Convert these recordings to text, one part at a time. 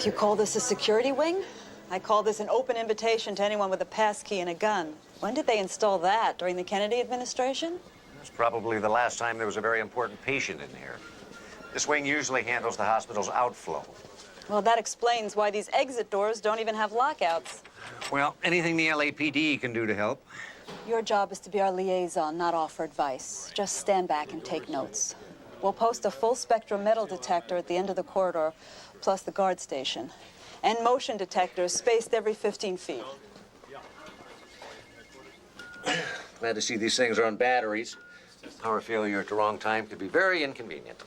You call this a security wing? I call this an open invitation to anyone with a pass key and a gun. When did they install that? During the Kennedy administration? It's probably the last time there was a very important patient in here. This wing usually handles the hospital's outflow. Well, that explains why these exit doors don't even have lockouts. Well, anything the LAPD can do to help. Your job is to be our liaison, not offer advice. Just stand back and take notes. We'll post a full-spectrum metal detector at the end of the corridor, plus the guard station, and motion detectors spaced every 15 feet. Glad to see these things are on batteries. Power failure at the wrong time could be very inconvenient.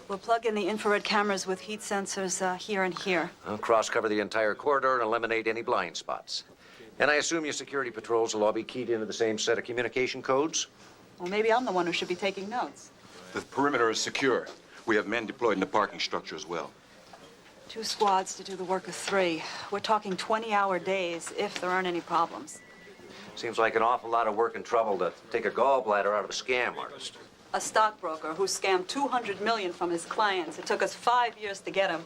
We'll plug in the infrared cameras with heat sensors here and here. I'll cross-cover the entire corridor and eliminate any blind spots. And I assume your security patrols will all be keyed into the same set of communication codes? Well, maybe I'm the one who should be taking notes. The perimeter is secure. We have men deployed in the parking structure as well. 2 squads to do the work of 3. We're talking 20-hour days if there aren't any problems. Seems like an awful lot of work and trouble to take a gallbladder out of a scam artist. A stockbroker who scammed $200 million from his clients. It took us 5 years to get him.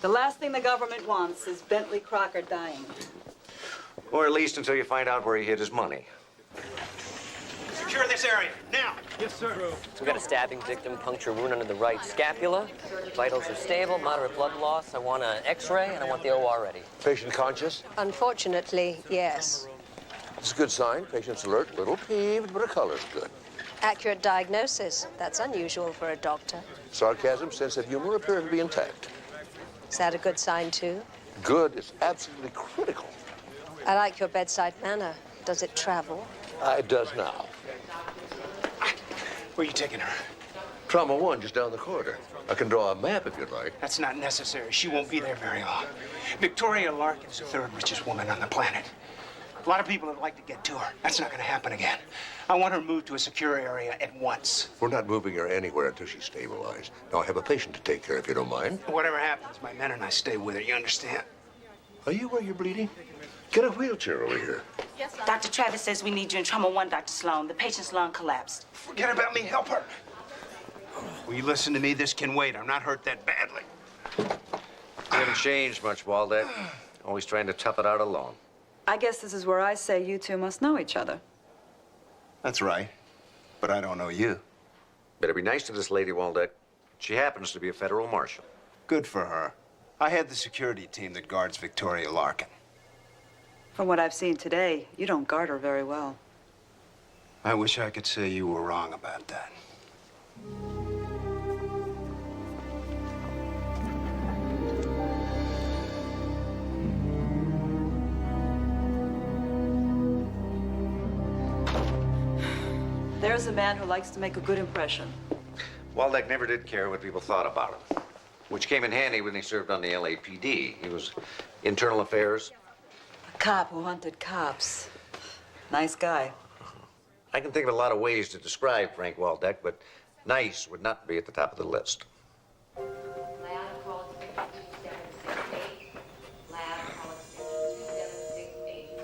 The last thing the government wants is Bentley Crocker dying. Or at least until you find out where he hid his money. Secure this area, now! Yes, sir. We've got a stabbing victim, puncture wound under the right scapula. Vitals are stable, moderate blood loss. I want an X-ray, and I want the OR ready. Patient conscious? Unfortunately, yes. It's a good sign. Patient's alert, little peeved, but her color's good. Accurate diagnosis. That's unusual for a doctor. Sarcasm, sense of humor appear to be intact. Is that a good sign, too? Good is absolutely critical. I like your bedside manner. Does it travel? It does now. Where are you taking her? Trauma 1, just down the corridor. I can draw a map if you'd like. That's not necessary. She won't be there very long. Victoria Larkin's the 3rd richest woman on the planet. A lot of people would like to get to her. That's not going to happen again. I want her moved to a secure area at once. We're not moving her anywhere until she's stabilized. Now, I have a patient to take care of, if you don't mind. Whatever happens, my men and I stay with her. You understand? Are you where you're bleeding? Get a wheelchair over here. Yes, sir. Dr. Travis says we need you in trauma 1, Dr. Sloan. The patient's lung collapsed. Forget about me. Help her. Will you listen to me? This can wait. I'm not hurt that badly. You haven't changed much, Waldeck. Always trying to tough it out alone. I guess this is where I say you two must know each other. That's right. But I don't know you. Better be nice to this lady, Waldeck. She happens to be a federal marshal. Good for her. I head the security team that guards Victoria Larkin. From what I've seen today, you don't guard her very well. I wish I could say you were wrong about that. There's a man who likes to make a good impression. Waldeck never did care what people thought about him, which came in handy when he served on the LAPD. He was internal affairs. A cop who hunted cops. Nice guy. I can think of a lot of ways to describe Frank Waldeck, but nice would not be at the top of the list. Lab call extension 2768. Lab call extension 2768.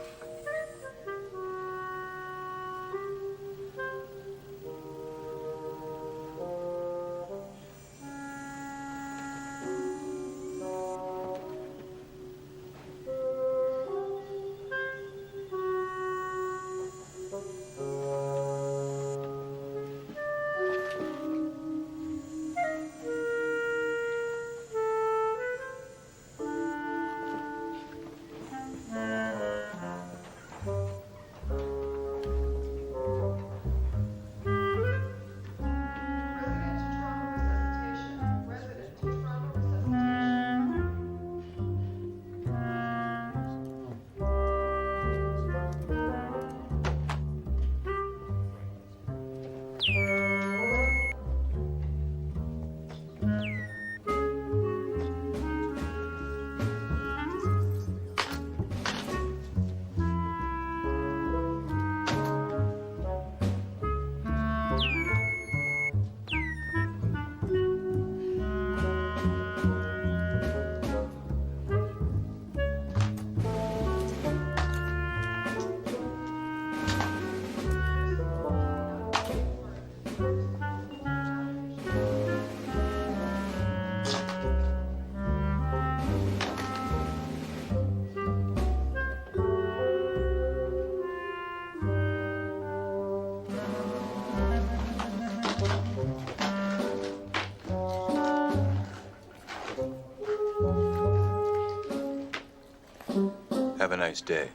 Have a nice day.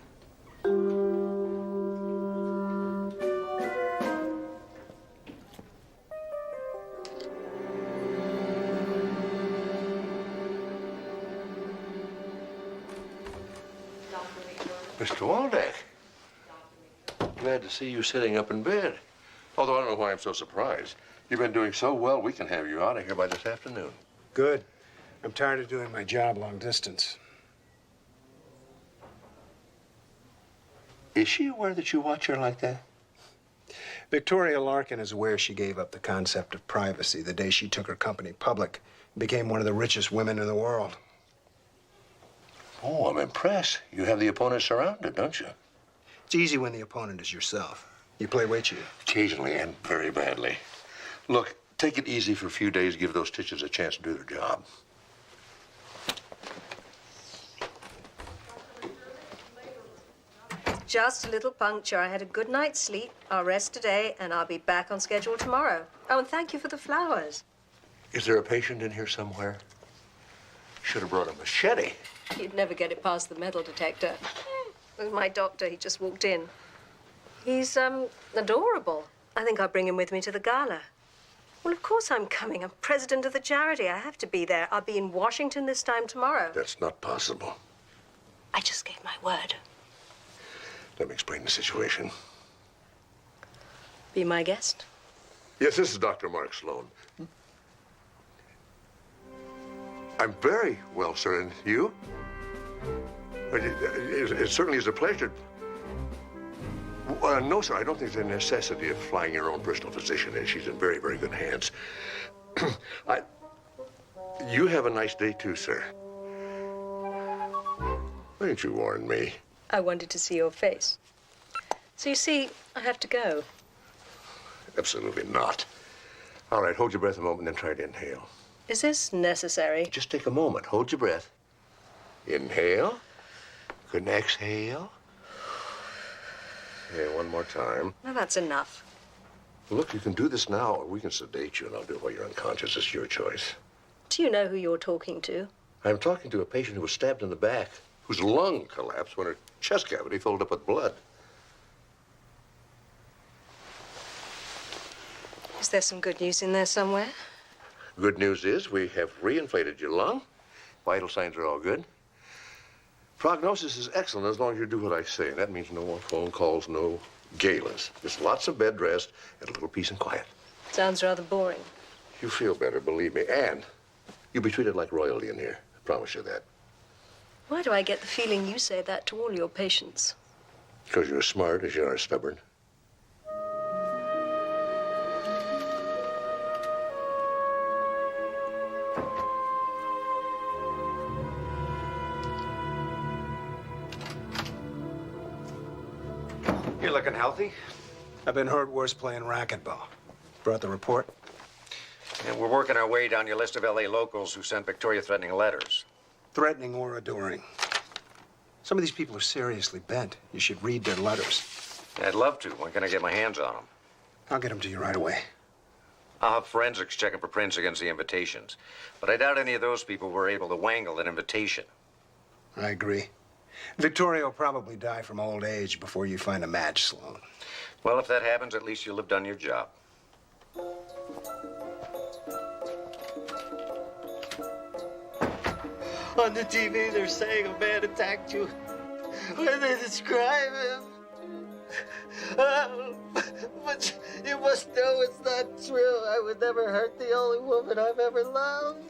Mr. Waldeck. Glad to see you sitting up in bed. Although I don't know why I'm so surprised. You've been doing so well, we can have you out of here by this afternoon. Good. I'm tired of doing my job long distance. Is she aware that you watch her like that? Victoria Larkin is aware she gave up the concept of privacy the day she took her company public and became one of the richest women in the world. Oh, I'm impressed. You have the opponent surrounded, don't you? It's easy when the opponent is yourself. You play weight cheater. Occasionally and very badly. Look, take it easy for a few days. Give those stitches a chance to do their job. Just a little puncture. I had a good night's sleep. I'll rest today, and I'll be back on schedule tomorrow. Oh, and thank you for the flowers. Is there a patient in here somewhere? Should have brought a machete. You'd never get it past the metal detector. There's my doctor. He just walked in. He's, adorable. I think I'll bring him with me to the gala. Well, of course I'm coming. I'm president of the charity. I have to be there. I'll be in Washington this time tomorrow. That's not possible. I just gave my word. Let me explain the situation. Be my guest. Yes, this is Dr. Mark Sloan. I'm very well, sir, and you? It certainly is a pleasure. No, sir, I don't think there's a necessity of flying your own personal physician in. She's in very, very good hands. You have a nice day, too, sir. Why didn't you warn me? I wanted to see your face. So you see, I have to go. Absolutely not. All right, hold your breath a moment, then try to inhale. Is this necessary? Just take a moment. Hold your breath. Inhale. Good, and exhale. Okay, one more time. Well, that's enough. Look, you can do this now, or we can sedate you, and I'll do it while you're unconscious. It's your choice. Do you know who you're talking to? I'm talking to a patient who was stabbed in the back, whose lung collapsed when her chest cavity filled up with blood. Is there some good news in there somewhere? Good news is we have reinflated your lung. Vital signs are all good. Prognosis is excellent as long as you do what I say. That means no more phone calls, no galas. Just lots of bed rest and a little peace and quiet. Sounds rather boring. You feel better, believe me. And you'll be treated like royalty in here. I promise you that. Why do I get the feeling you say that to all your patients? Because you're as smart as you are stubborn. You're looking healthy. I've been hurt worse playing racquetball. Brought the report? And we're working our way down your list of LA locals who sent Victoria threatening letters. Threatening or adoring. Some of these people are seriously bent. You should read their letters. I'd love to. When can I get my hands on them? I'll get them to you right away. I'll have forensics checking for prints against the invitations. But I doubt any of those people were able to wangle an invitation. I agree. Victoria will probably die from old age before you find a match, Sloan. Well, if that happens, at least you'll have done your job. On the TV, they're saying a man attacked you. When they describe him. But you must know it's not true. I would never hurt the only woman I've ever loved.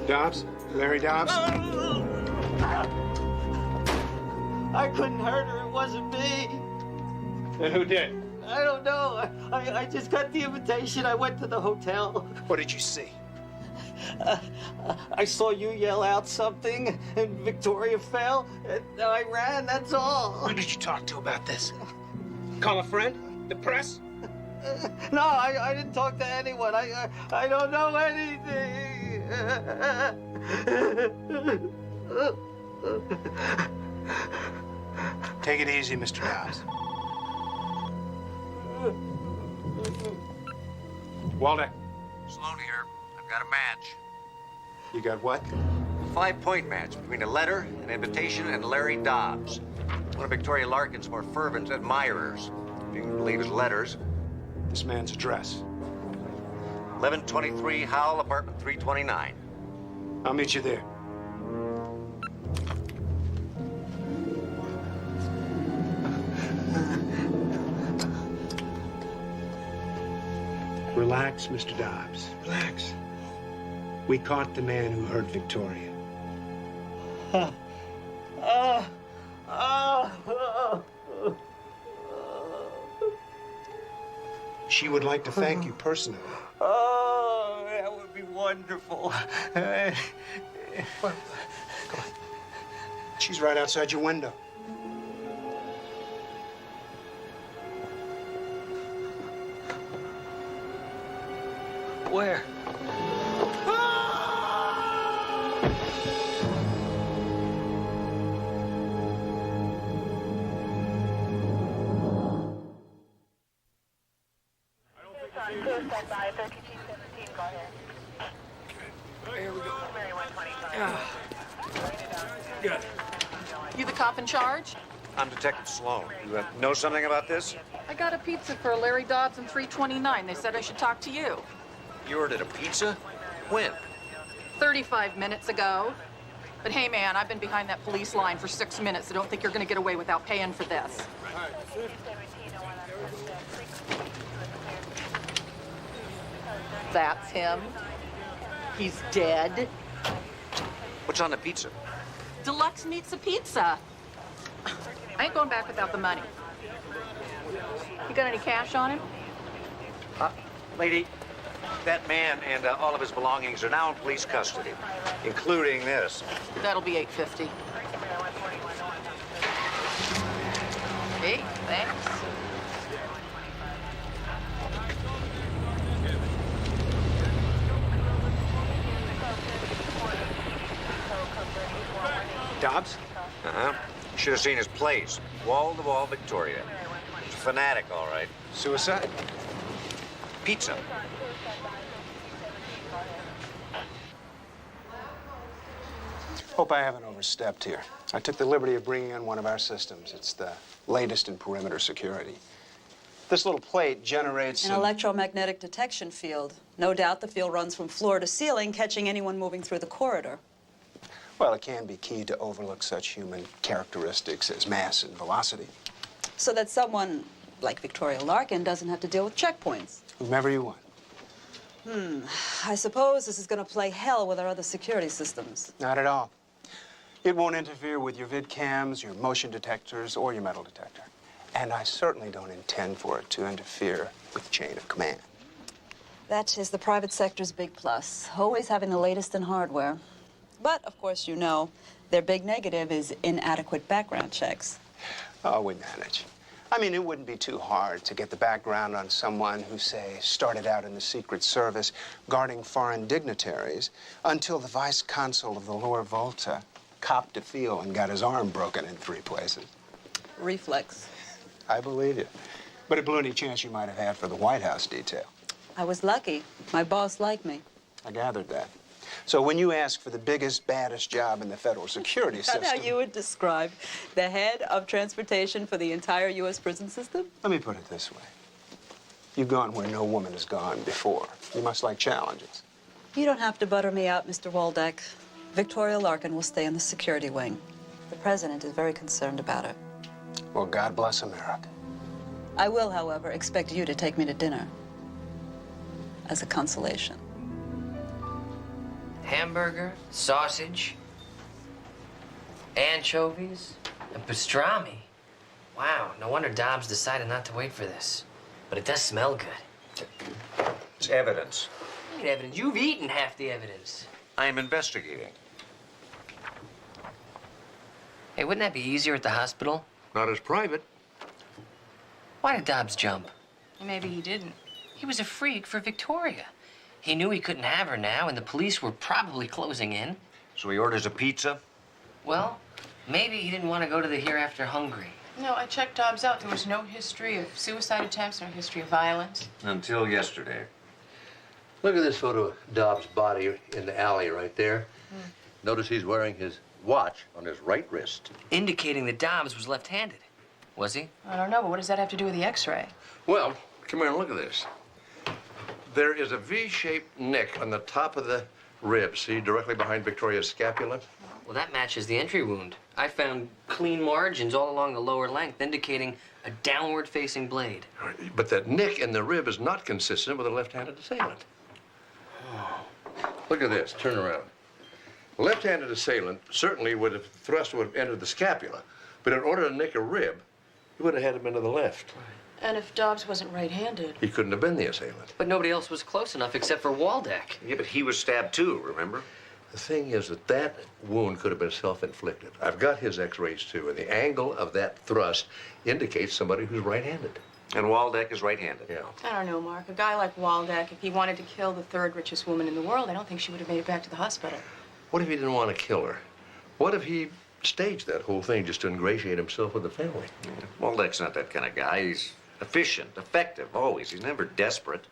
Dobbs? Larry Dobbs? I couldn't hurt her. It wasn't me. Then who did? I don't know. I just got the invitation. I went to the hotel. What did you see? I saw you yell out something, and Victoria fell, and I ran. That's all. Who did you talk to about this? Call a friend? The press? No, I didn't talk to anyone. I don't know anything. Take it easy, Mr. Dobbs. Waldeck, Sloan here. I've got a match. you got what? A 5-point match between a letter, an invitation, and Larry Dobbs. One of Victoria Larkin's more fervent admirers. If you can believe his letters. This man's address. 1123 Howell, apartment 329. I'll meet you there. Relax, Mr. Dobbs. Relax. We caught the man who hurt Victoria. She would like to thank you personally. Oh, that would be wonderful. She's right outside your window. Where? Good. You the cop in charge? I'm Detective Sloan. You know something about this? I got a pizza for Larry Dobbs and 329. They said I should talk to you. You ordered a pizza? When? 35 minutes ago. But hey, man, I've been behind that police line for 6 minutes. I don't think you're gonna get away without paying for this. That's him. He's dead. What's on the pizza? Deluxe meets a pizza. I ain't going back without the money. You got any cash on him? Lady, that man and all of his belongings are now in police custody, including this. That'll be $850. Hey, thanks. Dobbs? Uh-huh. You should have seen his place. Wall-to-wall Victoria. He's a fanatic, all right. Suicide? Pizza. Hope I haven't overstepped here. I took the liberty of bringing in one of our systems. It's the latest in perimeter security. This little plate generates An electromagnetic detection field. No doubt the field runs from floor to ceiling, catching anyone moving through the corridor. Well, it can be key to overlook such human characteristics as mass and velocity. So that someone like Victoria Larkin doesn't have to deal with checkpoints. Whomever you want. I suppose this is going to play hell with our other security systems. Not at all. It won't interfere with your vid cams, your motion detectors, or your metal detector. And I certainly don't intend for it to interfere with the chain of command. That is the private sector's big plus, always having the latest in hardware. But, of course, you know, their big negative is inadequate background checks. Oh, we manage. I mean, it wouldn't be too hard to get the background on someone who, say, started out in the Secret Service guarding foreign dignitaries until the vice consul of the Lower Volta copped a feel and got his arm broken in 3 places. Reflex. I believe you. But it blew any chance you might have had for the White House detail. I was lucky. My boss liked me. I gathered that. So when you ask for the biggest, baddest job in the federal security system... That's how you would describe the head of transportation for the entire U.S. prison system? Let me put it this way. You've gone where no woman has gone before. You must like challenges. You don't have to butter me out, Mr. Waldeck. Victoria Larkin will stay in the security wing. The president is very concerned about her. Well, God bless America. I will, however, expect you to take me to dinner as a consolation. Hamburger, sausage, anchovies, and pastrami. Wow, no wonder Dobbs decided not to wait for this. But it does smell good. It's evidence. What evidence? You've eaten half the evidence. I am investigating. Hey, wouldn't that be easier at the hospital? Not as private. Why did Dobbs jump? Maybe he didn't. He was a freak for Victoria. He knew he couldn't have her now, and the police were probably closing in. So he orders a pizza? Well, Maybe he didn't want to go to the hereafter hungry. No, I checked Dobbs out. There was no history of suicide attempts, no history of violence. Until yesterday. Look at this photo of Dobbs' body in the alley right there. Notice he's wearing his watch on his right wrist. Indicating that Dobbs was left-handed. Was he? I don't know, but what does that have to do with the x-ray? Well, come here and look at this. There is a V-shaped nick on the top of the rib, see, directly behind Victoria's scapula. Well, that matches the entry wound. I found clean margins all along the lower length, indicating a downward-facing blade. But that nick in the rib is not consistent with a left-handed assailant. Look at this. Turn around. A left-handed assailant certainly would have thrust would have entered the scapula, but in order to nick a rib, he would have had him into the left. And if Dobbs wasn't right-handed? He couldn't have been the assailant. But nobody else was close enough except for Waldeck. Yeah, but he was stabbed too, remember? The thing is that that wound could have been self-inflicted. I've got his x-rays too, and the angle of that thrust indicates somebody who's right-handed. And Waldeck is right-handed. Yeah. I don't know, Mark. A guy like Waldeck, if he wanted to kill the third richest woman in the world, I don't think she would have made it back to the hospital. What if he didn't want to kill her? What if he staged that whole thing just to ingratiate himself with the family? Yeah. Waldeck's not that kind of guy. He's efficient, effective, always. He's never desperate.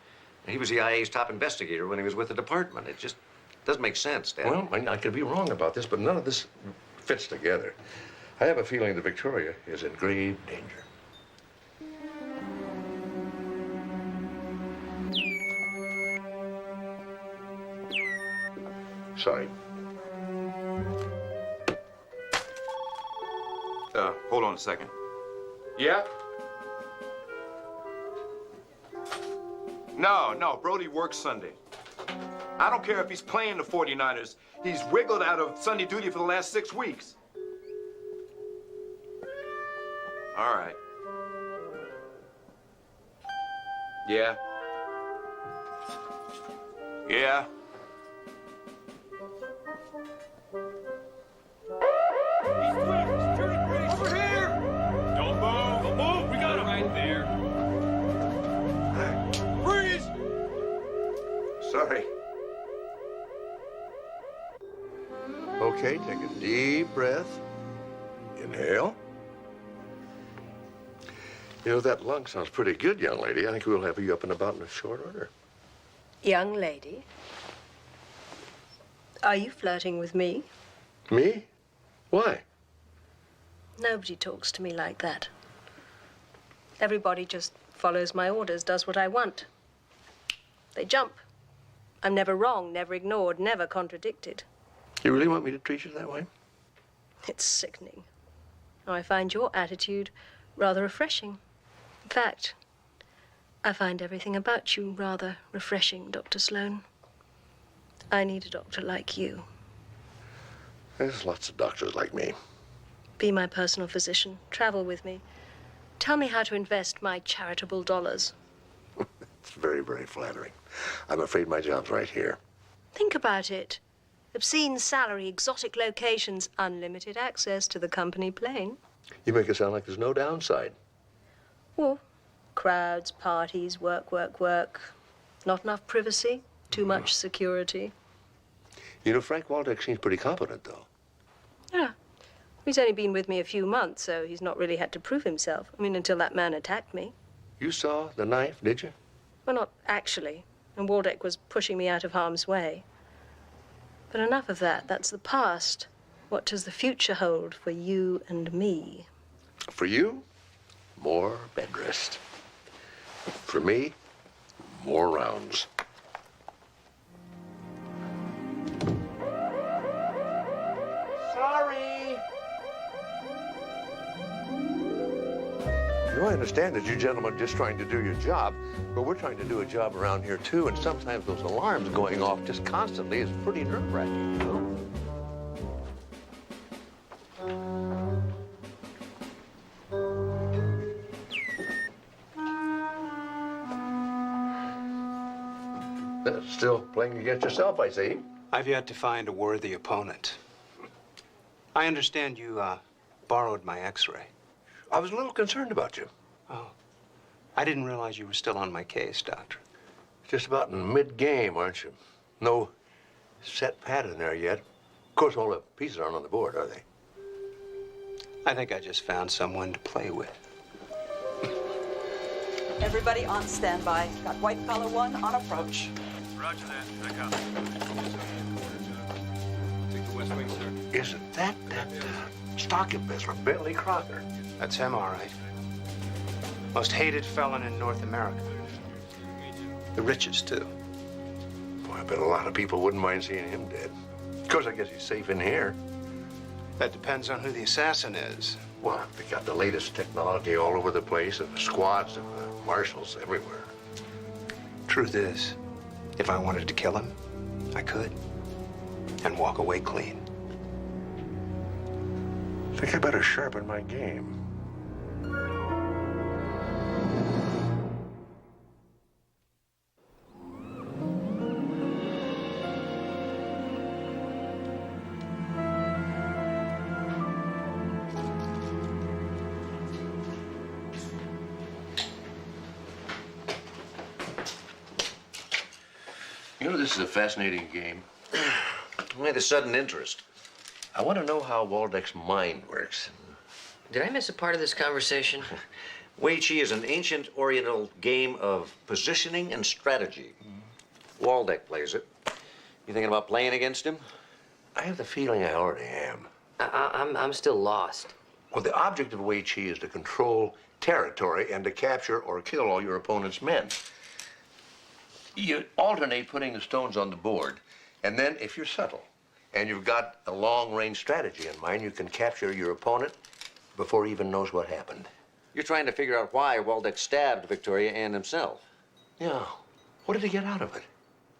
He was the IA's top investigator when he was with the department. It just doesn't make sense, Dad. Well, I could be wrong about this, but none of this fits together. I have a feeling that Victoria is in grave danger. Sorry. Hold on a second. Yeah? No, Brody works Sunday. I don't care if he's playing the 49ers. He's wiggled out of Sunday duty for the last 6 weeks. All right. Yeah. Yeah. Over here! Don't move! Don't move! We got him right there. Freeze! Sorry. Okay, take a deep breath. Inhale. You know, that lung sounds pretty good, young lady. I think we'll have you up and about in a short order. Young lady? Are you flirting with me? Me? Why? Nobody talks to me like that. Everybody just follows my orders, does what I want. They jump. I'm never wrong, never ignored, never contradicted. You really want me to treat you that way? It's sickening. Now, I find your attitude rather refreshing. In fact, I find everything about you rather refreshing, Dr. Sloan. I need a doctor like you. There's lots of doctors like me. Be my personal physician. Travel with me. Tell me how to invest my charitable dollars. It's very, very flattering. I'm afraid my job's right here. Think about it. Obscene salary, exotic locations, unlimited access to the company plane. You make it sound like there's no downside. Well, crowds, parties, work, work, work. Not enough privacy, too much security. You know, Frank Waldeck seems pretty competent, though. Yeah. He's only been with me a few months, so he's not really had to prove himself. I mean, until that man attacked me. You saw the knife, did you? Well, not actually. And Waldeck was pushing me out of harm's way. But enough of that. That's the past. What does the future hold for you and me? For you, more bed rest. For me, more rounds. Sorry. You know, I understand that you gentlemen are just trying to do your job, but we're trying to do a job around here, too, and sometimes those alarms going off just constantly is pretty nerve-wracking, you know? Still playing against yourself, I see. I've yet to find a worthy opponent. I understand you borrowed my x-ray. I was a little concerned about you. Oh. I didn't realize you were still on my case, Doctor. Just about in mid-game, aren't you? No set pattern there yet. Of course, all the pieces aren't on the board, are they? I think I just found someone to play with. Everybody on standby. Got white collar one on approach. Roger that. Back out. Take the West Wing, sir. Isn't that stock investor, Bentley Crocker? That's him, all right. Most hated felon in North America. The richest, too. Boy, I bet a lot of people wouldn't mind seeing him dead. Of course, I guess he's safe in here. That depends on who the assassin is. Well, they got the latest technology all over the place, and squads of marshals everywhere. Truth is, if I wanted to kill him, I could. And walk away clean. I think I better sharpen my game. You know, this is a fascinating game. Why the sudden interest? I want to know how Waldeck's mind works. Did I miss a part of this conversation? Wei Chi is an ancient Oriental game of positioning and strategy. Waldeck plays it. You thinking about playing against him? I have the feeling I already am. I'm still lost. Well, the object of Wei Chi is to control territory and to capture or kill all your opponent's men. You alternate putting the stones on the board, and then if you're subtle and you've got a long-range strategy in mind, you can capture your opponent before he even knows what happened. You're trying to figure out why Waldeck stabbed Victoria and himself. Yeah. What did he get out of it?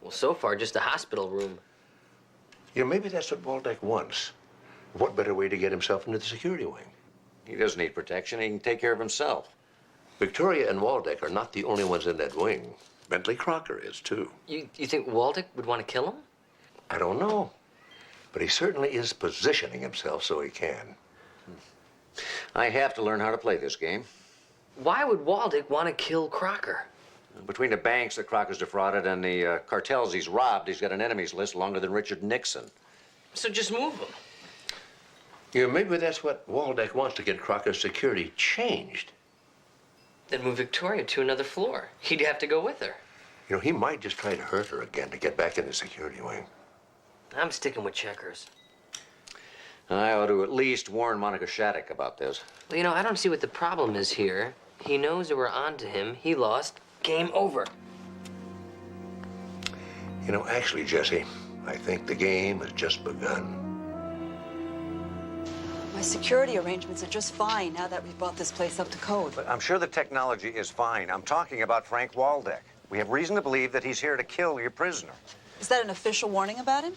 Well, so far, just a hospital room. You know, maybe that's what Waldeck wants. What better way to get himself into the security wing? He doesn't need protection. He can take care of himself. Victoria and Waldeck are not the only ones in that wing. Bentley Crocker is, too. You think Waldeck would want to kill him? I don't know. But he certainly is positioning himself so he can. I have to learn how to play this game. Why would Waldeck want to kill Crocker? Between the banks that Crocker's defrauded and the cartels he's robbed, he's got an enemies list longer than Richard Nixon. So just move him. You know, maybe that's what Waldeck wants, to get Crocker's security changed. Then move Victoria to another floor. He'd have to go with her. You know, he might just try to hurt her again to get back in the security wing. I'm sticking with checkers. I ought to at least warn Monica Shattuck about this. Well, you know, I don't see what the problem is here. He knows that we're on to him. He lost. Game over. You know, actually, Jesse, I think the game has just begun. My security arrangements are just fine now that we've brought this place up to code. But I'm sure the technology is fine. I'm talking about Frank Waldeck. We have reason to believe that he's here to kill your prisoner. Is that an official warning about him?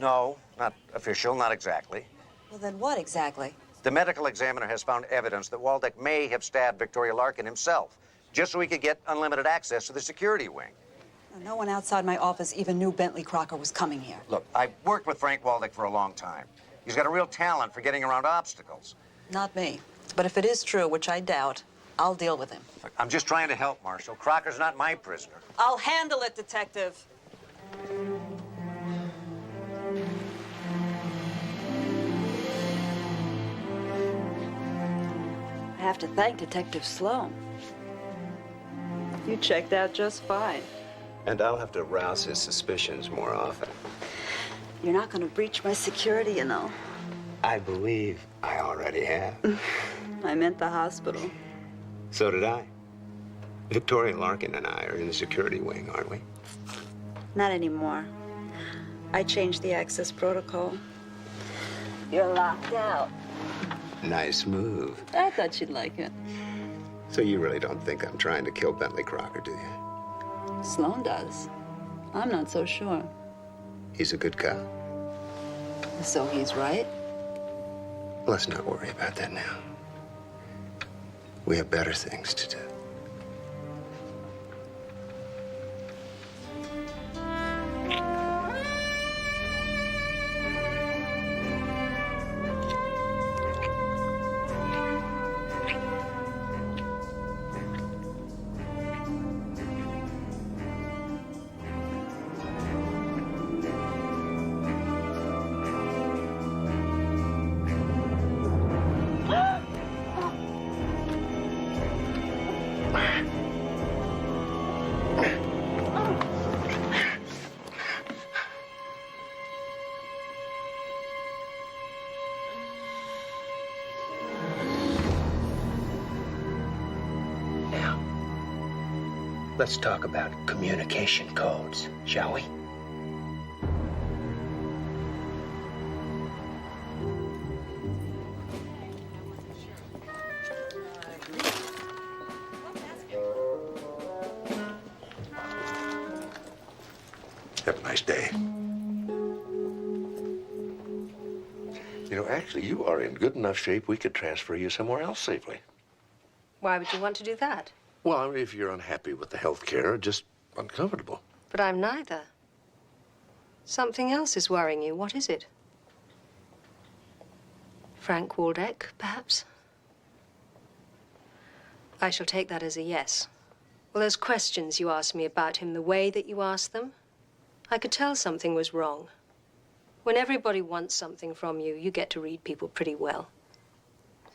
No, not official, not exactly. Well, then what exactly? The medical examiner has found evidence that Waldeck may have stabbed Victoria Larkin himself, just so he could get unlimited access to the security wing. No one outside my office even knew Bentley Crocker was coming here. Look, I've worked with Frank Waldeck for a long time. He's got a real talent for getting around obstacles. Not me. But if it is true, which I doubt, I'll deal with him. Look, I'm just trying to help, Marshal. Crocker's not my prisoner. I'll handle it, Detective. I have to thank Detective Sloan. You checked out just fine. And I'll have to rouse his suspicions more often. You're not going to breach my security, you know. I believe I already have. I meant the hospital. So did I. Victoria Larkin and I are in the security wing, aren't we? Not anymore. I changed the access protocol. You're locked out. Nice move. I thought you'd like it. So you really don't think I'm trying to kill Bentley Crocker, do you? Sloan does. I'm not so sure. He's a good cop. So he's right? Let's not worry about that now. We have better things to do. let's talk about communication codes, shall we? Have a nice day. You know, actually, you are in good enough shape we could transfer you somewhere else safely. Why would you want to do that? Well, if you're unhappy with the health care, just uncomfortable. But I'm neither. Something else is worrying you. What is it? Frank Waldeck, perhaps? I shall take that as a yes. Well, those questions you asked me about him, the way that you asked them, I could tell something was wrong. When everybody wants something from you, you get to read people pretty well.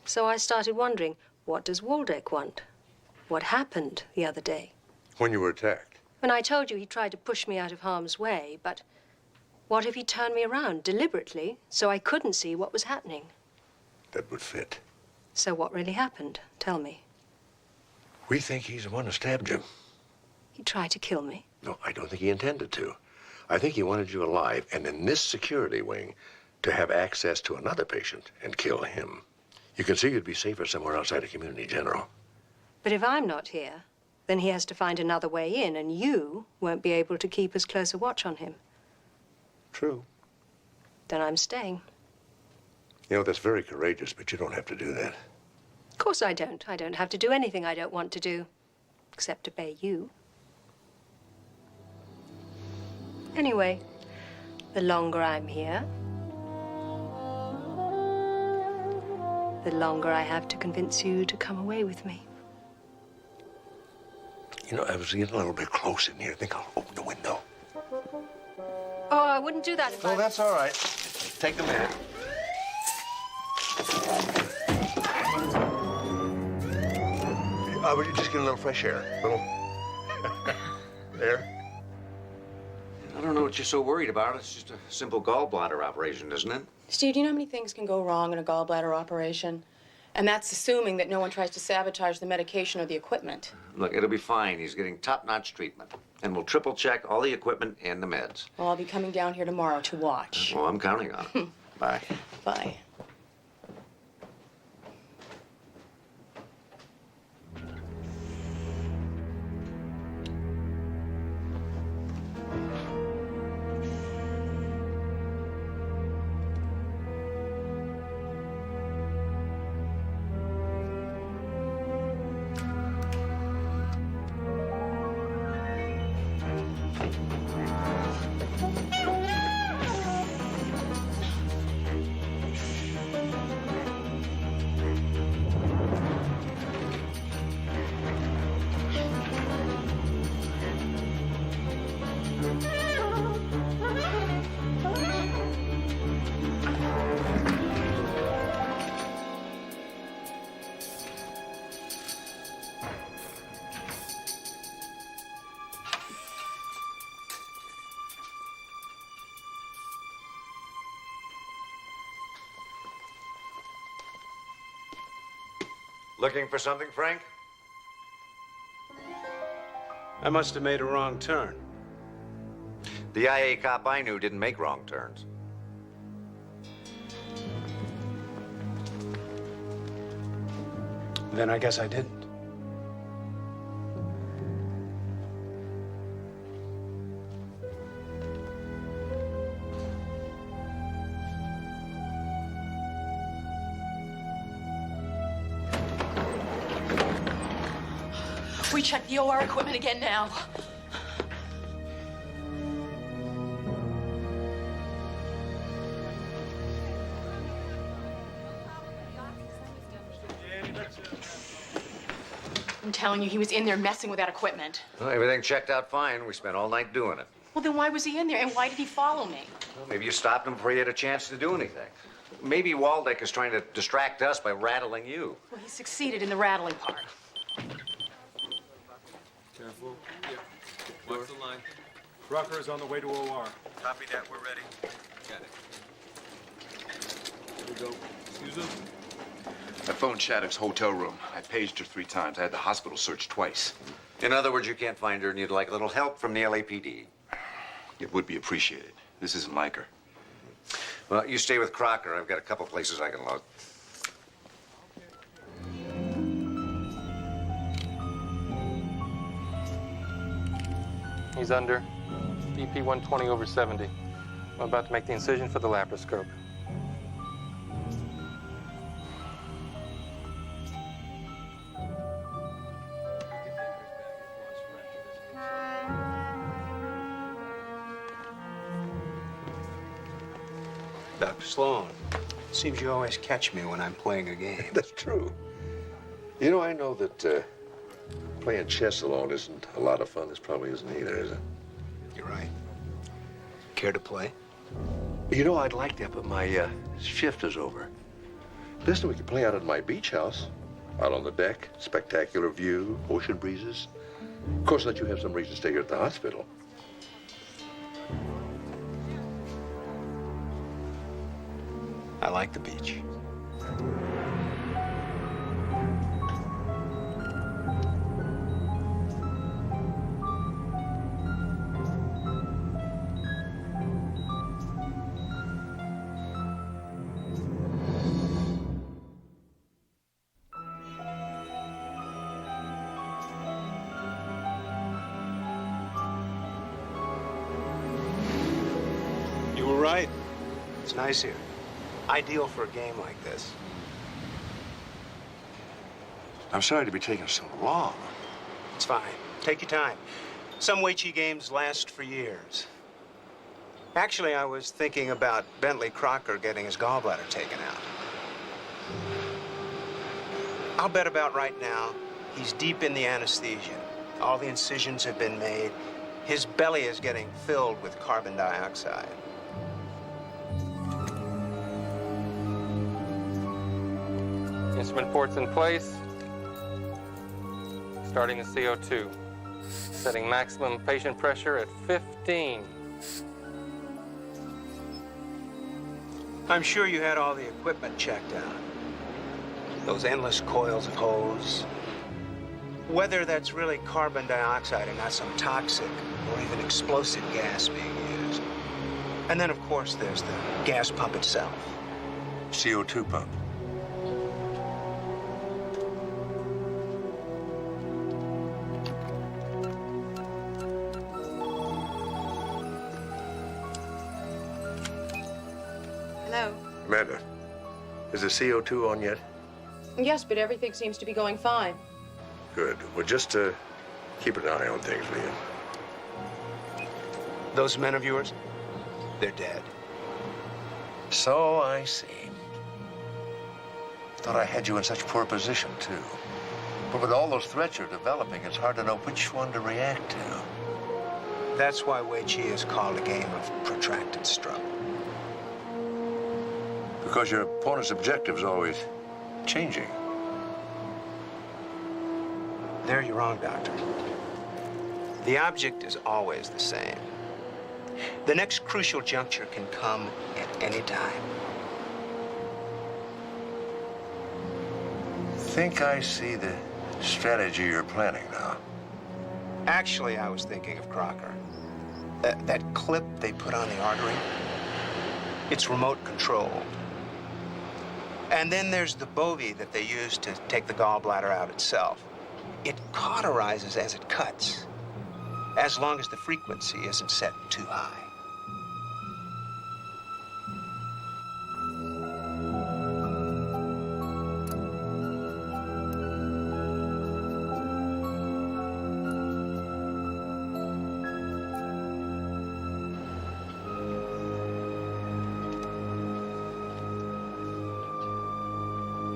So I started wondering, what does Waldeck want? What happened the other day? When you were attacked? When I told you he tried to push me out of harm's way, but what if he turned me around deliberately so I couldn't see what was happening? That would fit. So what really happened? Tell me. We think he's the one who stabbed you. He tried to kill me. No, I don't think he intended to. I think he wanted you alive and in this security wing to have access to another patient and kill him. You can see you'd be safer somewhere outside of Community General. But if I'm not here, then he has to find another way in, and you won't be able to keep as close a watch on him. True. Then I'm staying. You know, that's very courageous, but you don't have to do that. Of course I don't. I don't have to do anything I don't want to do, except obey you. Anyway, the longer I'm here, the longer I have to convince you to come away with me. You know, I was getting a little bit close in here. I think I'll open the window. Oh, I wouldn't do that if I... Oh, that's all right. Take the minute. Would you just get a little fresh air? A little air? I don't know what you're so worried about. It's just a simple gallbladder operation, isn't it? Steve, do you know how many things can go wrong in a gallbladder operation? And that's assuming that no one tries to sabotage the medication or the equipment. Look, it'll be fine. He's getting top-notch treatment. And we'll triple-check all the equipment and the meds. Well, I'll be coming down here tomorrow to watch. Well, I'm counting on it. Bye. Bye. Looking for something, Frank? I must have made a wrong turn. The IA cop I knew didn't make wrong turns. Then I guess I didn't. We check the OR equipment again now. I'm telling you, he was in there messing with that equipment. Well, everything checked out fine. We spent all night doing it. Well, then why was he in there, and why did he follow me? Well, maybe you stopped him before he had a chance to do anything. Maybe Waldeck is trying to distract us by rattling you. Well, he succeeded in the rattling part. Careful. Yep. Watch the line. Rucker is on the way to OR. Copy that. We're ready. Got it. Here we go. Susan? I phoned Shattuck's hotel room. I paged her 3 times. I had the hospital searched twice. In other words, you can't find her and you'd like a little help from the LAPD. It would be appreciated. This isn't like her. Well, you stay with Crocker. I've got a couple places I can look. He's under BP 120/70. I'm about to make the incision for the laparoscope. Dr. Sloan, seems you always catch me when I'm playing a game. That's true. You know, I know that playing chess alone isn't a lot of fun. This probably isn't either, is it? You're right. Care to play? You know, I'd like that, but my shift is over. Listen, we could play out at my beach house. Out on the deck, spectacular view, ocean breezes. Of course, let you have some reason to stay here at the hospital. I like the beach. You were right. It's nice here. Ideal for a game like this. I'm sorry to be taking so long. It's fine. Take your time. Some Weiqi games last for years. Actually, I was thinking about Bentley Crocker getting his gallbladder taken out. I'll bet about right now he's deep in the anesthesia. All the incisions have been made. His belly is getting filled with carbon dioxide. Instrument ports in place. Starting the CO2. Setting maximum patient pressure at 15. I'm sure you had all the equipment checked out. Those endless coils of hose. Whether that's really carbon dioxide and not some toxic or even explosive gas being used. And then, of course, there's the gas pump itself. CO2 pump. Hello? Amanda, is the CO2 on yet? Yes, but everything seems to be going fine. Good. Well, just keep an eye on things, will you? Those men of yours, they're dead. So I see. Thought I had you in such poor position, too. But with all those threats you're developing, it's hard to know which one to react to. That's why Weiqi is called a game of protracted struggle. Because your opponent's objective is always changing. There you're wrong, Doctor. The object is always the same. The next crucial juncture can come at any time. Think I see the strategy you're planning now. Actually, I was thinking of Crocker. That clip they put on the artery, it's remote controlled. And then there's the bovie that they use to take the gallbladder out itself. It cauterizes as it cuts, as long as the frequency isn't set too high.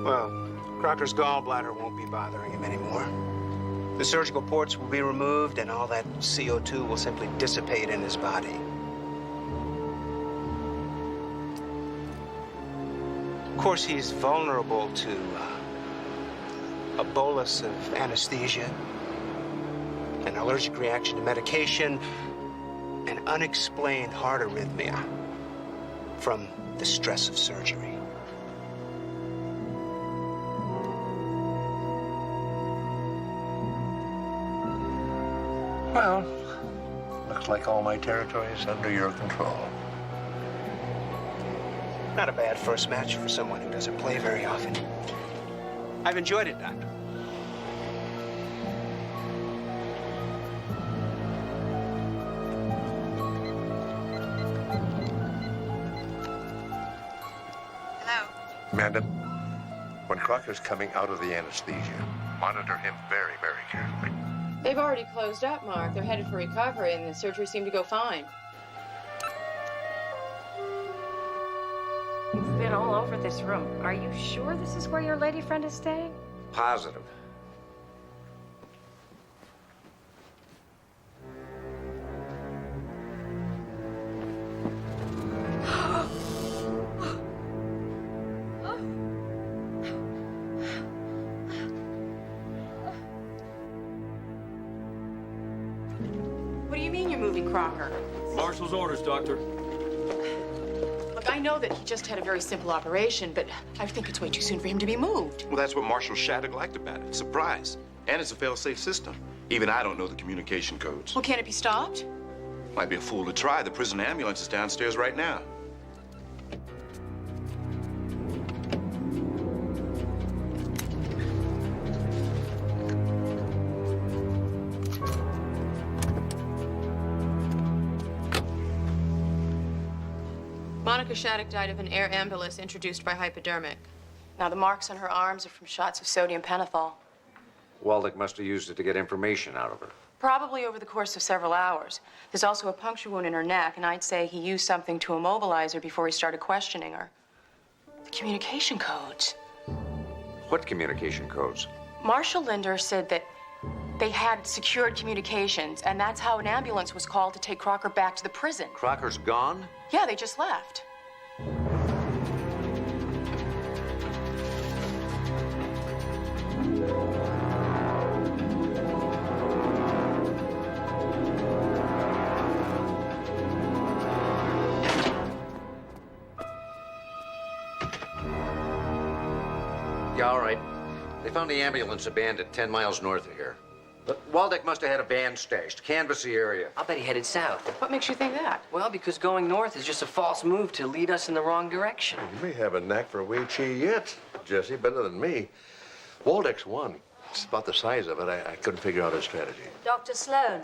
Well, Crocker's gallbladder won't be bothering him anymore. The surgical ports will be removed, and all that CO2 will simply dissipate in his body. Of course, he's vulnerable to a bolus of anesthesia, an allergic reaction to medication, an unexplained heart arrhythmia from the stress of surgery. like all my territory is under your control. Not a bad first match for someone who doesn't play very often. I've enjoyed it, Doctor. Amanda, when Crocker's coming out of the anesthesia, monitor him very, very carefully. They've already closed up, Mark. They're headed for recovery, and the surgery seemed to go fine. You've been all over this room. Are you sure this is where your lady friend is staying? Positive. What do you mean you're moving Crocker? Marshall's orders, Doctor. Look, I know that he just had a very simple operation, but I think it's way too soon for him to be moved. Well, that's what Marshal Shattuck liked about it. Surprise. And it's a fail-safe system. Even I don't know the communication codes. Well, can't it be stopped? Might be a fool to try. The prison ambulance is downstairs right now. Monica Shattuck died of an air embolus introduced by hypodermic. Now, the marks on her arms are from shots of sodium pentothal. Waldeck must have used it to get information out of her. Probably over the course of several hours. There's also a puncture wound in her neck, and I'd say he used something to immobilize her before he started questioning her. The communication codes. What communication codes? Marshal Linder said that they had secured communications, and that's how an ambulance was called to take Crocker back to the prison. Crocker's gone? Yeah, they just left. Yeah, all right. They found the ambulance abandoned 10 miles north of here. But Waldeck must have had a van stashed, canvass the area. I'll bet he headed south. What makes you think that? Well, because going north is just a false move to lead us in the wrong direction. You may have a knack for Wei Chi yet, Jesse, better than me. Waldeck's won. It's about the size of it. I couldn't figure out his strategy. Dr. Sloan,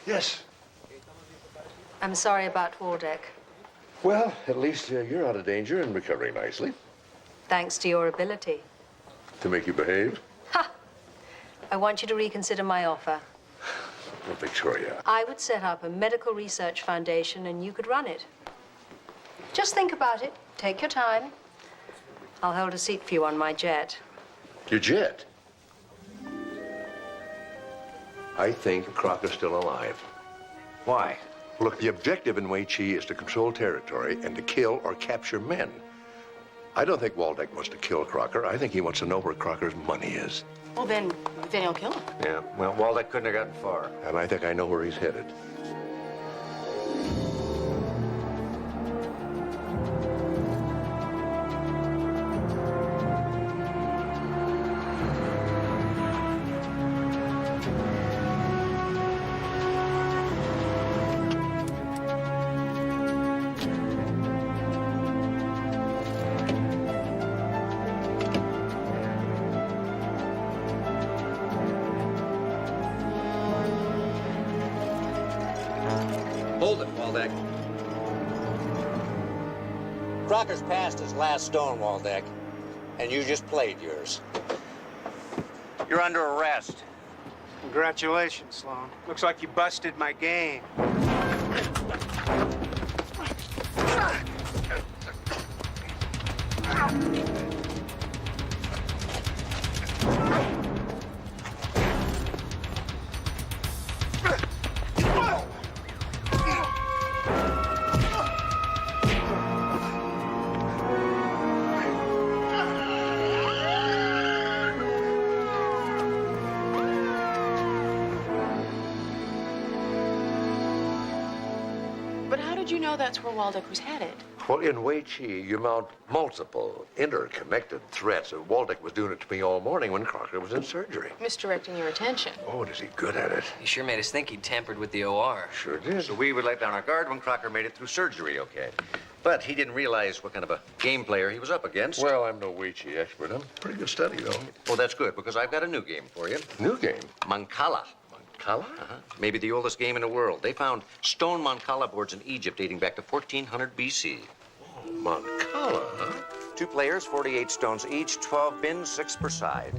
Yes. I'm sorry about Waldeck. Well, at least you're out of danger and recovering nicely. Thanks to your ability. To make you behave? Ha! I want you to reconsider my offer. Well, Victoria. I would set up a medical research foundation and you could run it. Just think about it. Take your time. I'll hold a seat for you on my jet. Your jet? I think Crocker's still alive. Why? Look, the objective in Wei Chi is to control territory and to kill or capture men. I don't think Waldeck wants to kill Crocker. I think he wants to know where Crocker's money is. Well, then he'll kill him. Yeah, well, Waldeck couldn't have gotten far. And I think I know where he's headed. Hold it, Waldeck. Crocker's passed his last stone, Waldeck, and you just played yours. You're under arrest. Congratulations, Sloan. Looks like you busted my game. But how did you know that's where Waldeck was headed? Well, in Wei Chi, you mount multiple interconnected threats. And Waldeck was doing it to me all morning when Crocker was in surgery. Misdirecting your attention. Oh, is he good at it? He sure made us think he'd tampered with the OR. Sure did. So we would let down our guard when Crocker made it through surgery, okay? But he didn't realize what kind of a game player he was up against. Well, I'm no Wei Chi expert. I'm a pretty good study, though. Well, that's good, because I've got a new game for you. New game? Mancala. Mancala? Maybe the oldest game in the world. They found stone Mancala boards in Egypt dating back to 1400 BC. Oh, Mancala, huh? 2 players, 48 stones each, 12 bins, 6 per side.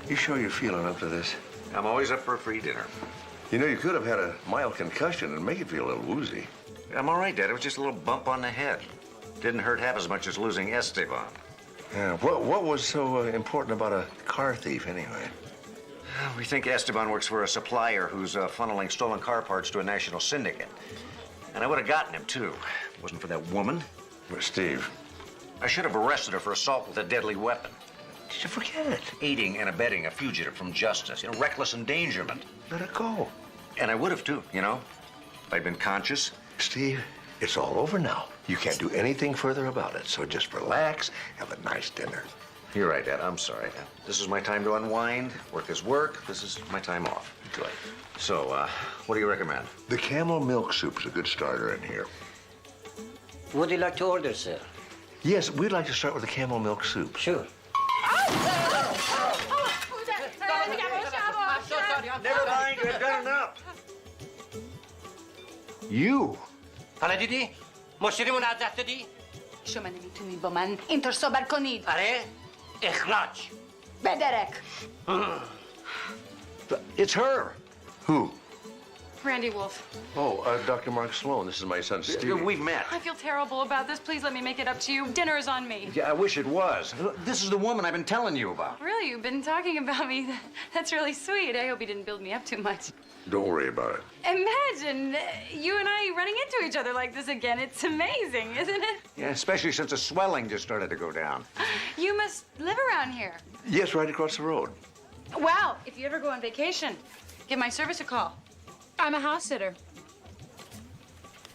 You sure you're feeling up to this? I'm always up for a free dinner. You know, you could have had a mild concussion and make it feel a little woozy. I'm all right, Dad. It was just a little bump on the head. Didn't hurt half as much as losing Esteban. Yeah, what was so important about a car thief, anyway? We think Esteban works for a supplier who's funneling stolen car parts to a national syndicate. And I would have gotten him, too. If it wasn't for that woman. But Steve. I should have arrested her for assault with a deadly weapon. Did you forget it? Aiding and abetting a fugitive from justice. You know, reckless endangerment. Let it go. And I would have, too, you know, if I'd been conscious. Steve, it's all over now. You can't do anything further about it. So just relax, have a nice dinner. You're right, Dad. I'm sorry. This is my time to unwind. Work is work. This is my time off. Good. So, what do you recommend? The camel milk soup's a good starter in here. Would you like to order, sir? Yes, we'd like to start with the camel milk soup. Sure. Never mind, you've done enough. You? حالا دیدی؟ مشتریمون از دست دادی؟ شما نمیتونی با من اینطور صحبت کنید. آره؟ اخراج. بدرک. It's her. Who? Randy Wolf. Oh, Dr. Mark Sloan. This is my son, Steve. We've met. I feel terrible about this. Please let me make it up to you. Dinner is on me. Yeah, I wish it was. This is the woman I've been telling you about. Really? You've been talking about me? That's really sweet. I hope you didn't build me up too much. Don't worry about it. Imagine you and I running into each other like this again. It's amazing, isn't it? Yeah, especially since the swelling just started to go down. You must live around here. Yes, right across the road. Wow. If you ever go on vacation, give my service a call. I'm a house sitter.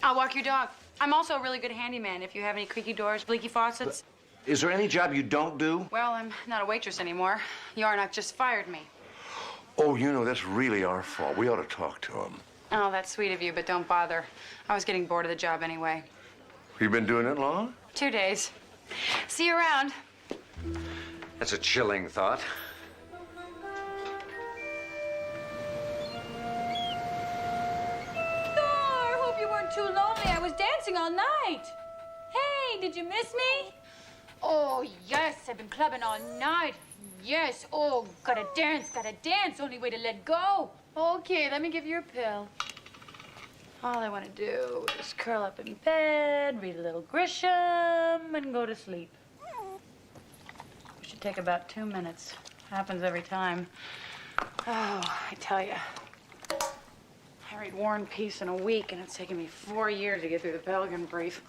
I'll walk your dog. I'm also a really good handyman if you have any creaky doors, leaky faucets. Is there any job you don't do? Well, I'm not a waitress anymore. Yarnock just fired me. Oh, you know, that's really our fault. We ought to talk to him. Oh, that's sweet of you, but don't bother. I was getting bored of the job anyway. You been doing it long? 2 days. See you around. That's a chilling thought. I hope you weren't too lonely. I was dancing all night. Hey, did you miss me? Oh, yes, I've been clubbing all night. Yes, oh, gotta dance. Only way to let go. Okay, let me give you a pill. All I want to do is curl up in bed, read a little Grisham, and go to sleep. It should take about 2 minutes. Happens every time. Oh, I tell you. I read War and Peace in a week, and it's taken me 4 years to get through the Pelican Brief.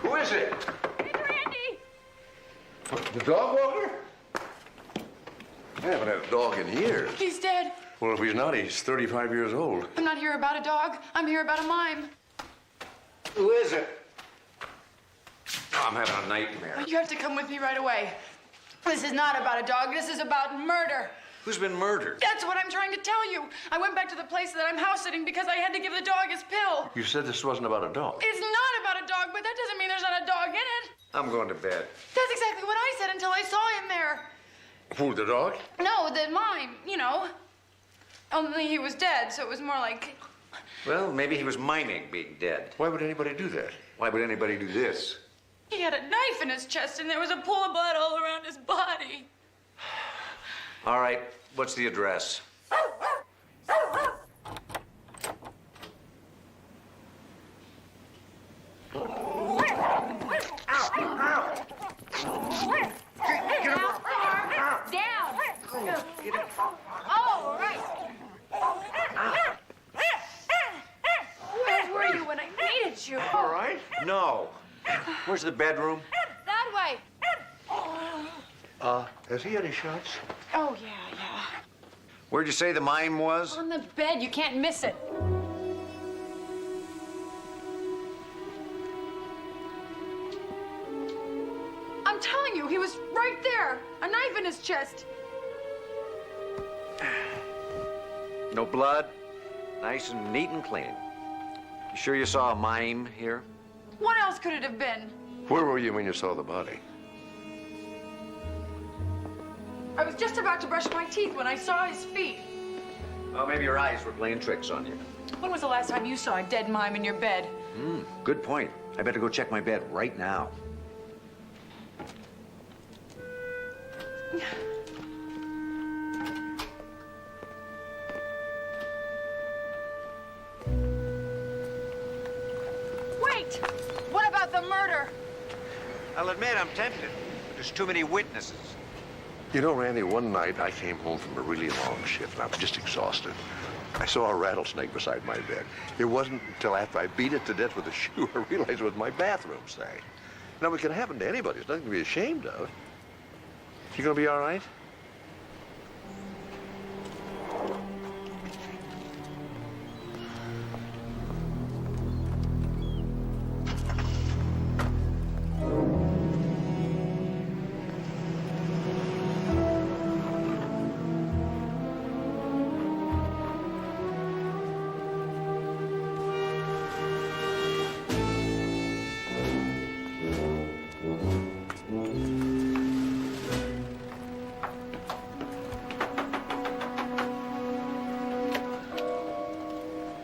Who is it? It's Randy. The dog walker? I haven't had a dog in years. He's dead. Well, if he's not, he's 35 years old. I'm not here about a dog. I'm here about a mime. Who is it? Oh, I'm having a nightmare. You have to come with me right away. This is not about a dog. This is about murder. Who's been murdered? That's what I'm trying to tell you. I went back to the place that I'm house sitting because I had to give the dog his pill. You said this wasn't about a dog. It's not about a dog, but that doesn't mean there's not a dog in it. I'm going to bed. That's exactly what I said until I saw him there. Who, the dog? No, the mime, you know. Only he was dead, so it was more like... Well, maybe he was miming being dead. Why would anybody do that? Why would anybody do this? He had a knife in his chest, and there was a pool of blood all around his body. All right, what's the address? Down. Oh, right. Where were you when I needed you? All right? No. Where's the bedroom? That way. Has he any shots? Oh, yeah. Where'd you say the mime was? On the bed. You can't miss it. I'm telling you, he was right there. A knife in his chest. No blood? Nice and neat and clean. You sure you saw a mime here? What else could it have been? Where were you when you saw the body? I was just about to brush my teeth when I saw his feet. Well, maybe your eyes were playing tricks on you. When was the last time you saw a dead mime in your bed? Good point. I better go check my bed right now. Wait! What about the murder? I'll admit I'm tempted. There's too many witnesses. You know, Randy, one night I came home from a really long shift and I was just exhausted. I saw a rattlesnake beside my bed. It wasn't until after I beat it to death with a shoe I realized it was my bathroom stay. Now, it can happen to anybody. It's nothing to be ashamed of. You gonna be all right?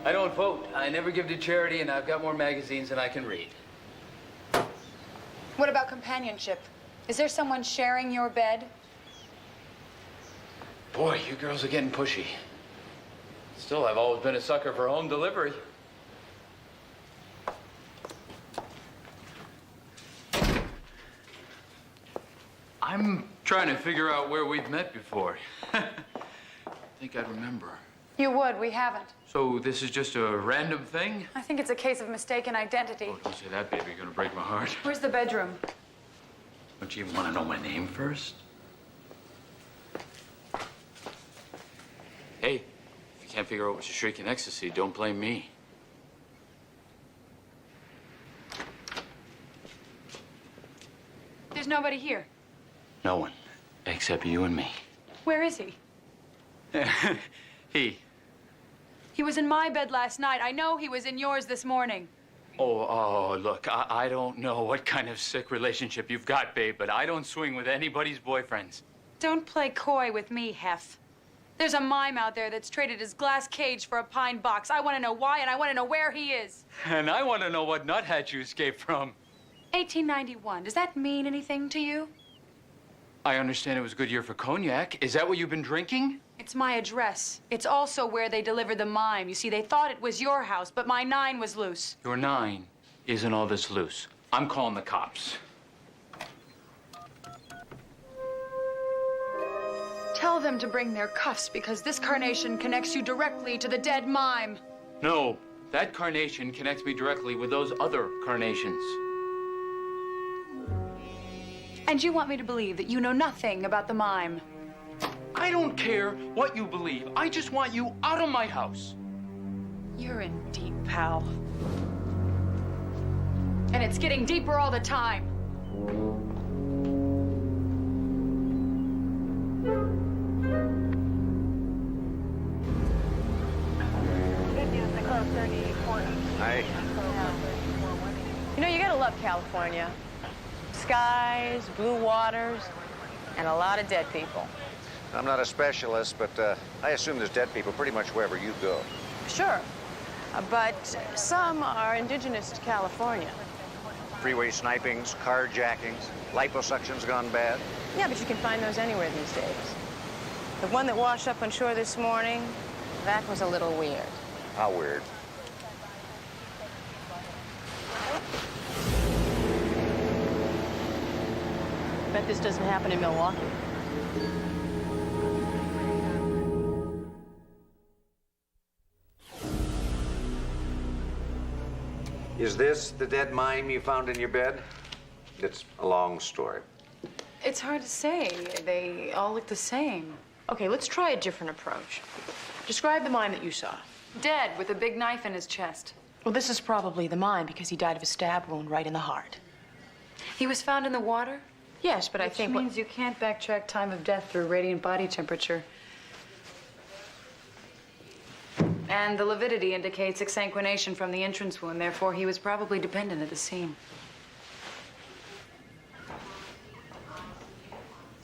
I don't vote. I never give to charity, and I've got more magazines than I can read. What about companionship? Is there someone sharing your bed? Boy, you girls are getting pushy. Still, I've always been a sucker for home delivery. I'm trying to figure out where we've met before. I think I'd remember. You would. We haven't. So this is just a random thing? I think it's a case of mistaken identity. Oh, don't say that, baby. You're gonna break my heart. Where's the bedroom? Don't you even want to know my name first? Hey, if you can't figure out what you're shrieking ecstasy, don't blame me. There's nobody here. No one, except you and me. Where is he? He. He was in my bed last night. I know he was in yours this morning. Oh, look, I don't know what kind of sick relationship you've got, babe, but I don't swing with anybody's boyfriends. Don't play coy with me, Hef. There's a mime out there that's traded his glass cage for a pine box. I want to know why, and I want to know where he is. And I want to know what nuthatch you escaped from. 1891. Does that mean anything to you? I understand it was a good year for cognac. Is that what you've been drinking? It's my address. It's also where they delivered the mime. You see, they thought it was your house, but my 9 was loose. Your 9 isn't all this loose. I'm calling the cops. Tell them to bring their cuffs, because this carnation connects you directly to the dead mime. No, that carnation connects me directly with those other carnations. And you want me to believe that you know nothing about the mime? I don't care what you believe. I just want you out of my house. You're in deep, pal. And it's getting deeper all the time. Hi. You know, you gotta love California. Skies, blue waters, and a lot of dead people. I'm not a specialist, but I assume there's dead people pretty much wherever you go. Sure, but some are indigenous to California. Freeway snipings, carjackings, liposuction's gone bad. Yeah, but you can find those anywhere these days. The one that washed up on shore this morning, that was a little weird. How weird? Bet this doesn't happen in Milwaukee. Is this the dead mime you found in your bed? It's a long story. It's hard to say. They all look the same. Okay, let's try a different approach. Describe the mime that you saw. Dead, with a big knife in his chest. Well, this is probably the mime because he died of a stab wound right in the heart. He was found in the water? Yes, but I think... Which means you can't backtrack time of death through radiant body temperature. And the lividity indicates exsanguination from the entrance wound. Therefore, he was probably dependent at the scene.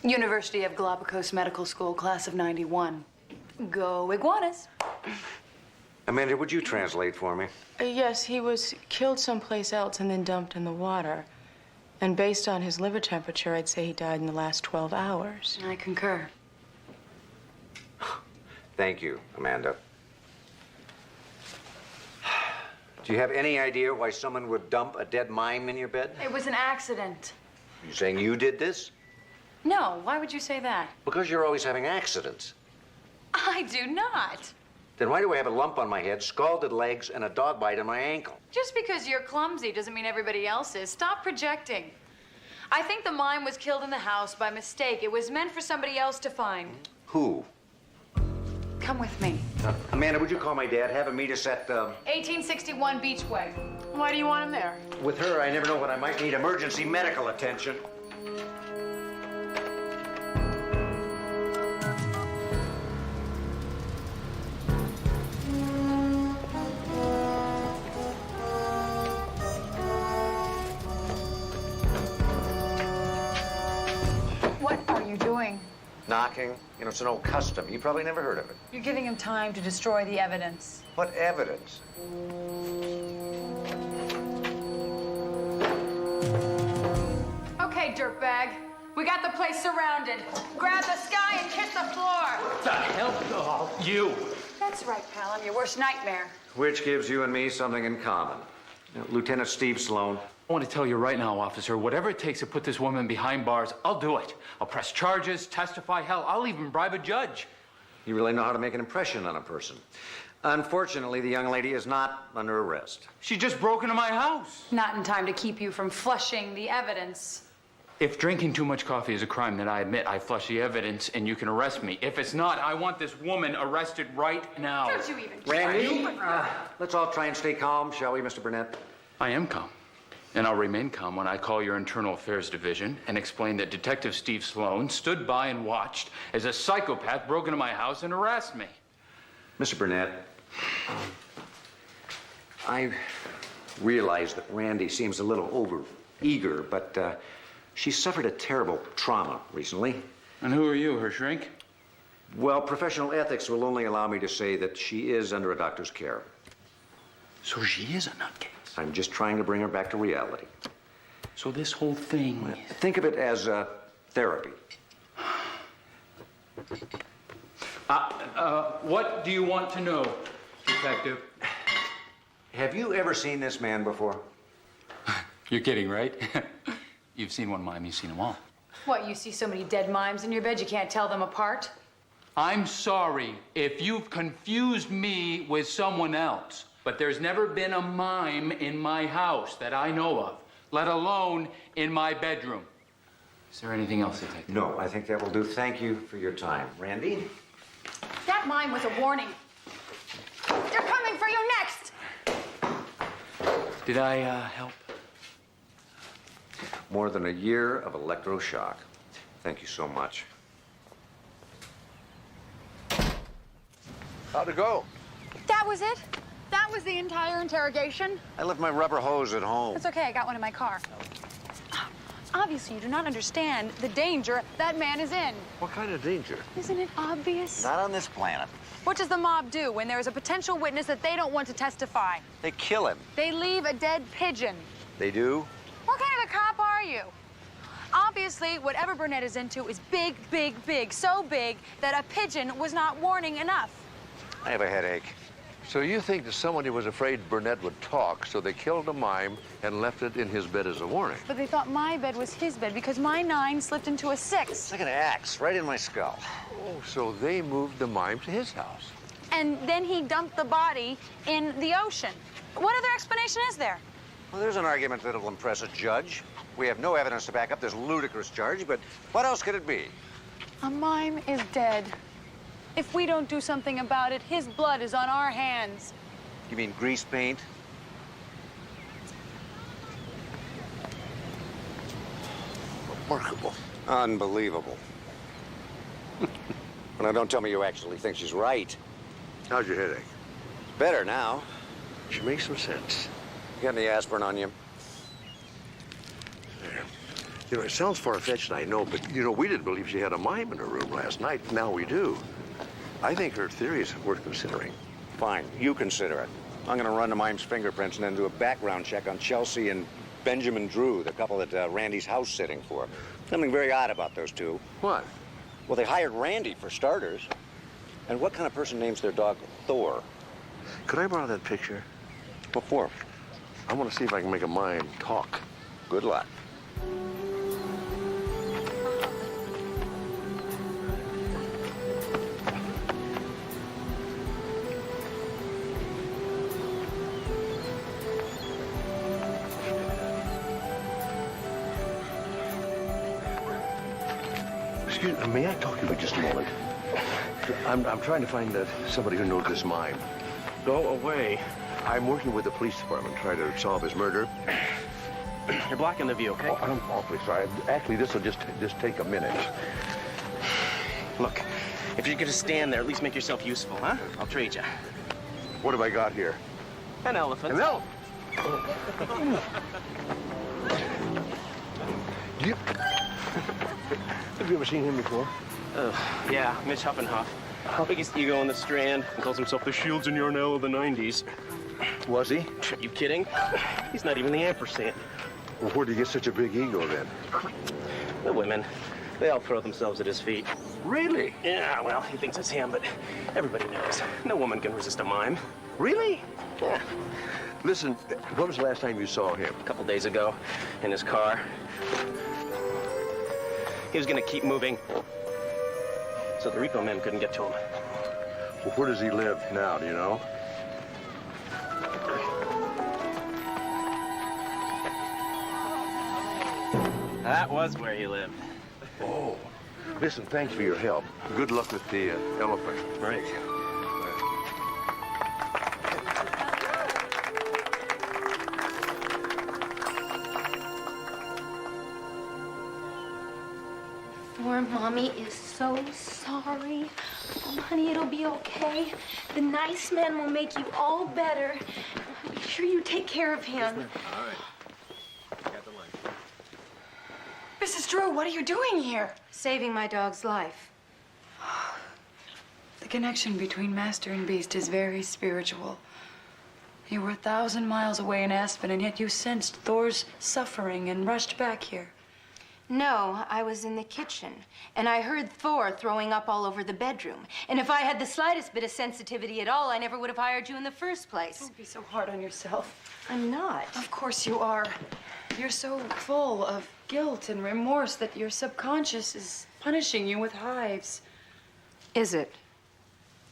University of Galapagos Medical School, class of '91. Go Iguanas. Amanda, would you translate for me? Yes, he was killed someplace else and then dumped in the water. And based on his liver temperature, I'd say he died in the last 12 hours. I concur. Thank you, Amanda. Do you have any idea why someone would dump a dead mime in your bed? It was an accident. You saying you did this? No, why would you say that? Because you're always having accidents. I do not. Then why do I have a lump on my head, scalded legs, and a dog bite on my ankle? Just because you're clumsy doesn't mean everybody else is. Stop projecting. I think the mime was killed in the house by mistake. It was meant for somebody else to find. Who? Come with me. Amanda, would you call my dad? Have him meet us at, 1861 Beachway. Why do you want him there? With her, I never know when I might need emergency medical attention. What are you doing? Knocking. You know, it's an old custom. You probably never heard of it. You're giving him time to destroy the evidence. What evidence? Okay, dirtbag. We got the place surrounded. Grab the sky and kiss the floor. What the hell? Oh, you. That's right, pal. I'm your worst nightmare. Which gives you and me something in common. Lieutenant Steve Sloan. I want to tell you right now, officer, whatever it takes to put this woman behind bars, I'll do it. I'll press charges, testify, hell, I'll even bribe a judge. You really know how to make an impression on a person. Unfortunately, the young lady is not under arrest. She just broke into my house. Not in time to keep you from flushing the evidence. If drinking too much coffee is a crime, then I admit I flush the evidence and you can arrest me. If it's not, I want this woman arrested right now. Don't you even Randy, let's all try and stay calm, shall we, Mr. Burnett? I am calm. And I'll remain calm when I call your Internal Affairs Division and explain that Detective Steve Sloan stood by and watched as a psychopath broke into my house and harassed me. Mr. Burnett, I realize that Randy seems a little over-eager, but she suffered a terrible trauma recently. And who are you, her shrink? Well, professional ethics will only allow me to say that she is under a doctor's care. So she is a nutcase. I'm just trying to bring her back to reality. So this whole thing... Think of it as therapy. What do you want to know, Detective? Have you ever seen this man before? You're kidding, right? You've seen one mime, you've seen them all. What, you see so many dead mimes in your bed you can't tell them apart? I'm sorry if you've confused me with someone else, but there's never been a mime in my house that I know of, let alone in my bedroom. Is there anything else, Detective? No, I think that will do. Thank you for your time. Randy? That mime was a warning. They're coming for you next! Did I help? More than a year of electroshock. Thank you so much. How'd it go? That was it? That was the entire interrogation? I left my rubber hose at home. That's okay, I got one in my car. Obviously, you do not understand the danger that man is in. What kind of danger? Isn't it obvious? Not on this planet. What does the mob do when there is a potential witness that they don't want to testify? They kill him. They leave a dead pigeon. They do? What kind of a cop are you? Obviously, whatever Burnett is into is big, big, big. So big that a pigeon was not warning enough. I have a headache. So you think that somebody was afraid Burnett would talk, so they killed a mime and left it in his bed as a warning? But they thought my bed was his bed because my 9 slipped into a 6. It's like an axe right in my skull. Oh, so they moved the mime to his house. And then he dumped the body in the ocean. What other explanation is there? Well, there's an argument that'll impress a judge. We have no evidence to back up this ludicrous charge, but what else could it be? A mime is dead. If we don't do something about it, his blood is on our hands. You mean grease paint? Remarkable. Unbelievable. Well, now, don't tell me you actually think she's right. How's your headache? Better now. She makes some sense. You got any aspirin on you? There. You know, it sounds far-fetched, I know, but, you know, we didn't believe she had a mime in her room last night. Now we do. I think her theory is worth considering. Fine, you consider it. I'm gonna run the mime's fingerprints and then do a background check on Chelsea and Benjamin Drew, the couple that Randy's house sitting for. Something very odd about those two. What? Well, they hired Randy, for starters. And what kind of person names their dog Thor? Could I borrow that picture? What for? I want to see if I can make a mime talk. Good luck. Excuse me, may I talk to you for just a moment? I'm trying to find somebody who knows this mime. Go away. I'm working with the police department trying to solve his murder. You're blocking the view, okay? Oh, I'm awfully sorry. Actually, this will just take a minute. Look, if you're gonna stand there, at least make yourself useful, huh? I'll trade you. What have I got here? An elephant. An elephant? Have you ever seen him before? Yeah, Mitch Huffenhoff. Biggest ego in the Strand. He calls himself the Shields and Yarnell of the 90s. Was he? Are you kidding? He's not even the ampersand. Well, where'd he get such a big ego, then? The women, they all throw themselves at his feet. Really? Yeah, well, he thinks it's him, but everybody knows. No woman can resist a mime. Really? Yeah. Listen, when was the last time you saw him? A couple days ago, in his car. He was gonna keep moving, so the repo men couldn't get to him. Well, where does he live now, do you know? That was where he lived. Oh. Listen, thanks for your help. Good luck with the elephant. Right. Poor Mommy is so sorry. Oh, honey, it'll be okay. The nice man will make you all better. Be sure you take care of him. All right. Got the line. Mrs. Drew, what are you doing here? Saving my dog's life. The connection between master and beast is very spiritual. You were 1,000 miles away in Aspen, and yet you sensed Thor's suffering and rushed back here. No, I was in the kitchen, and I heard Thor throwing up all over the bedroom. And if I had the slightest bit of sensitivity at all, I never would have hired you in the first place. Don't be so hard on yourself. I'm not. Of course you are. You're so full of guilt and remorse that your subconscious is punishing you with hives. Is it?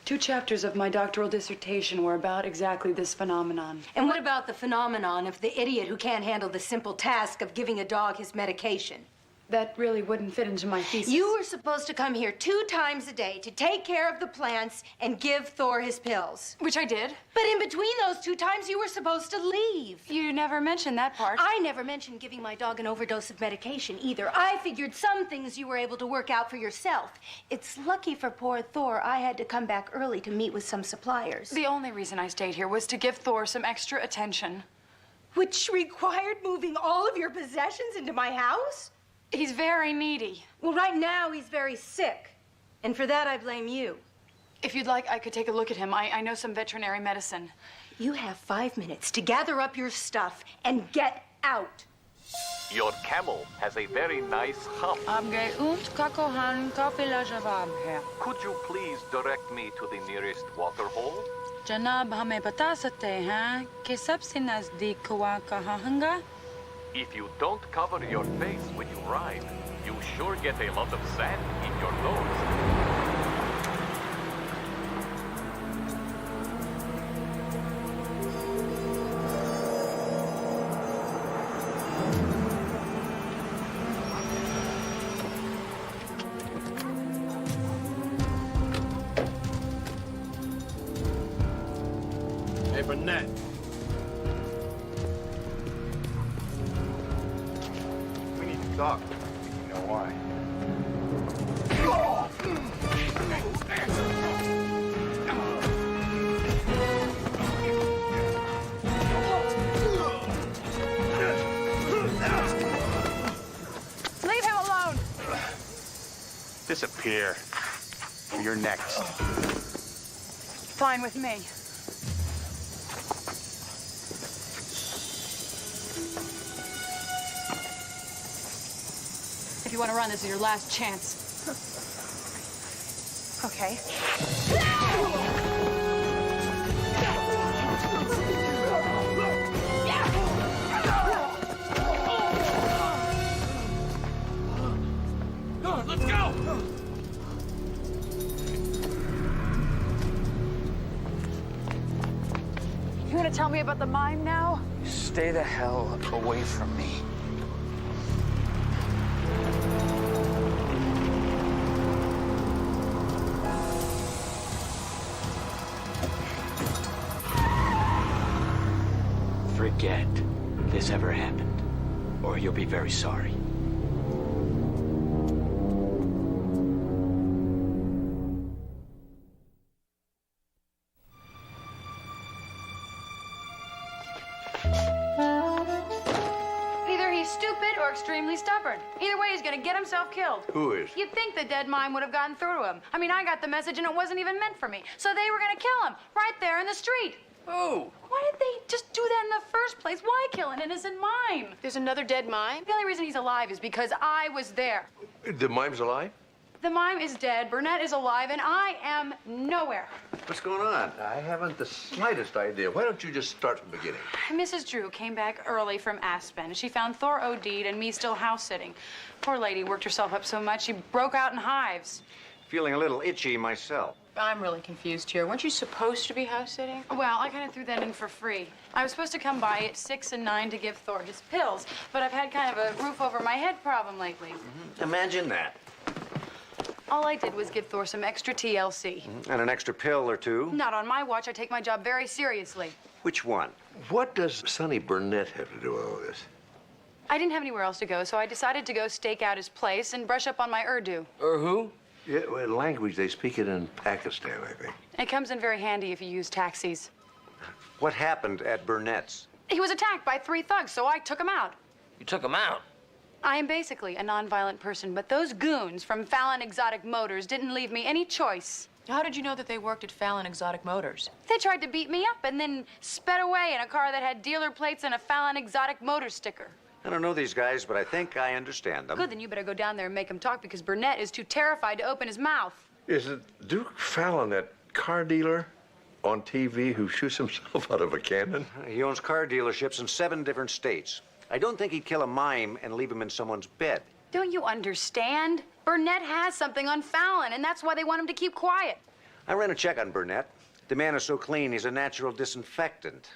2 chapters of my doctoral dissertation were about exactly this phenomenon. And what about the phenomenon of the idiot who can't handle the simple task of giving a dog his medication? That really wouldn't fit into my thesis. You were supposed to come here 2 times a day to take care of the plants and give Thor his pills. Which I did. But in between those 2 times, you were supposed to leave. You never mentioned that part. I never mentioned giving my dog an overdose of medication either. I figured some things you were able to work out for yourself. It's lucky for poor Thor I had to come back early to meet with some suppliers. The only reason I stayed here was to give Thor some extra attention. Which required moving all of your possessions into my house? He's very needy. Well, right now he's very sick. And for that, I blame you. If you'd like, I could take a look at him. I know some veterinary medicine. You have 5 minutes to gather up your stuff and get out. Your camel has a very nice hump. Could you please direct me to the nearest water hole? जनाब हमें बता सकते हैं कि सबसे नजदीक कुआं कहाँ होगा? If you don't cover your face when you ride, you sure get a lot of sand in your nose. Burnett. We need to talk. You know why? Leave him alone. Disappear. You're next. Fine with me. If you want to run, this is your last chance. Okay. Come on, let's go! You want to tell me about the mime now? Stay the hell away from me. Forget this ever happened, or you'll be very sorry. Either he's stupid or extremely stubborn. Either way, he's gonna get himself killed. Who is? You'd think the dead mime would have gotten through to him. I mean, I got the message and it wasn't even meant for me. So they were gonna kill him right there in the street. Who? Why did they just do that in the first place? Why kill an innocent mime? There's another dead mime? The only reason he's alive is because I was there. The mime's alive? The mime is dead, Burnett is alive, and I am nowhere. What's going on? I haven't the slightest idea. Why don't you just start from the beginning? Mrs. Drew came back early from Aspen. She found Thor OD'd and me still house sitting. Poor lady worked herself up so much she broke out in hives. Feeling a little itchy myself. I'm really confused here. Weren't you supposed to be house sitting? Well, I kind of threw that in for free. I was supposed to come by at 6 and 9 to give Thor his pills, but I've had kind of a roof over my head problem lately. Imagine that. All I did was give Thor some extra TLC. And an extra pill or two. Not on my watch. I take my job very seriously. Which one? What does Sonny Burnett have to do with all this? I didn't have anywhere else to go, so I decided to go stake out his place and brush up on my Urdu. Who? Yeah, well, language, they speak it in Pakistan, I think. It comes in very handy if you use taxis. What happened at Burnett's? He was attacked by 3 thugs, so I took him out. You took him out? I am basically a nonviolent person, but those goons from Fallon Exotic Motors didn't leave me any choice. How did you know that they worked at Fallon Exotic Motors? They tried to beat me up and then sped away in a car that had dealer plates and a Fallon Exotic Motor sticker. I don't know these guys, but I think I understand them. Good, then you better go down there and make him talk because Burnett is too terrified to open his mouth. Is it Duke Fallon, that car dealer on TV who shoots himself out of a cannon? He owns car dealerships in 7 different states. I don't think he'd kill a mime and leave him in someone's bed. Don't you understand? Burnett has something on Fallon, and that's why they want him to keep quiet. I ran a check on Burnett. The man is so clean, he's a natural disinfectant.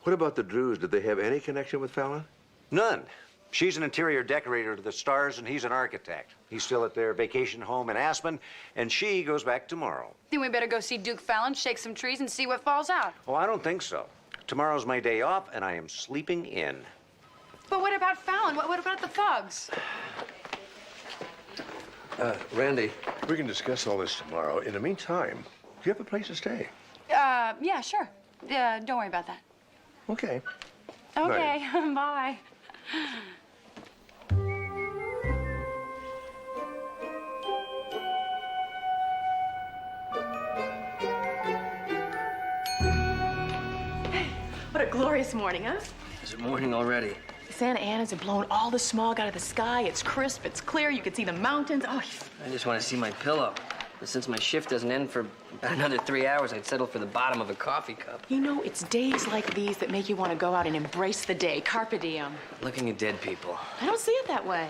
What about the Drews? Did they have any connection with Fallon? None. She's an interior decorator to the stars, and he's an architect. He's still at their vacation home in Aspen, and she goes back tomorrow. Then we better go see Duke Fallon, shake some trees, and see what falls out. Oh, I don't think so. Tomorrow's my day off, and I am sleeping in. But what about Fallon? What about the thugs? Randy, we can discuss all this tomorrow. In the meantime, do you have a place to stay? Yeah, sure. Don't worry about that. Okay. Okay, bye. What a glorious morning, huh? Is it morning already? Santa Ana's have blown all the smog out of the sky. It's crisp, it's clear, you can see the mountains. Oh, I just want to see my pillow. But since my shift doesn't end for about another 3 hours, I'd settle for the bottom of a coffee cup. you know, it's days like these that make you want to go out and embrace the day. Carpe diem. Looking at dead people. I don't see it that way.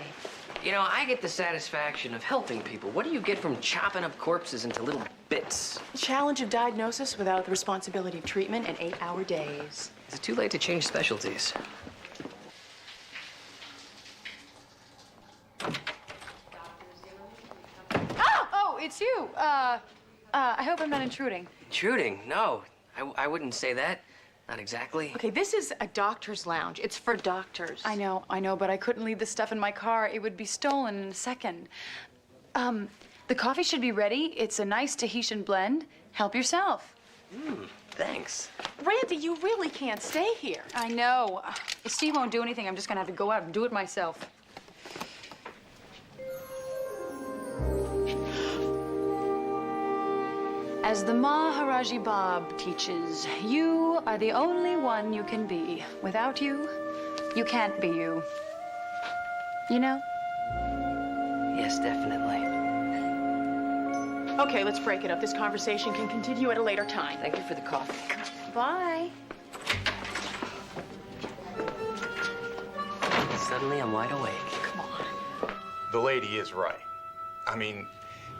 You know, I get the satisfaction of helping people. What do you get from chopping up corpses into little bits? The challenge of diagnosis without the responsibility of treatment and 8-hour days. Is it too late to change specialties? Oh, it's you. I hope I'm not intruding. Intruding? No, I wouldn't say that. Not exactly. Okay, this is a doctor's lounge. It's for doctors. I know, but I couldn't leave this stuff in my car. It would be stolen in a second. The coffee should be ready. It's a nice Tahitian blend. Help yourself. Thanks. Randy, you really can't stay here. I know. If Steve won't do anything, I'm just gonna have to go out and do it myself. As the Maharaji Bab teaches, you are the only one you can be. Without you, you can't be you. You know? Yes, definitely. Okay, let's break it up. This conversation can continue at a later time. Thank you for the coffee. Bye. Suddenly, I'm wide awake. Come on. The lady is right. I mean,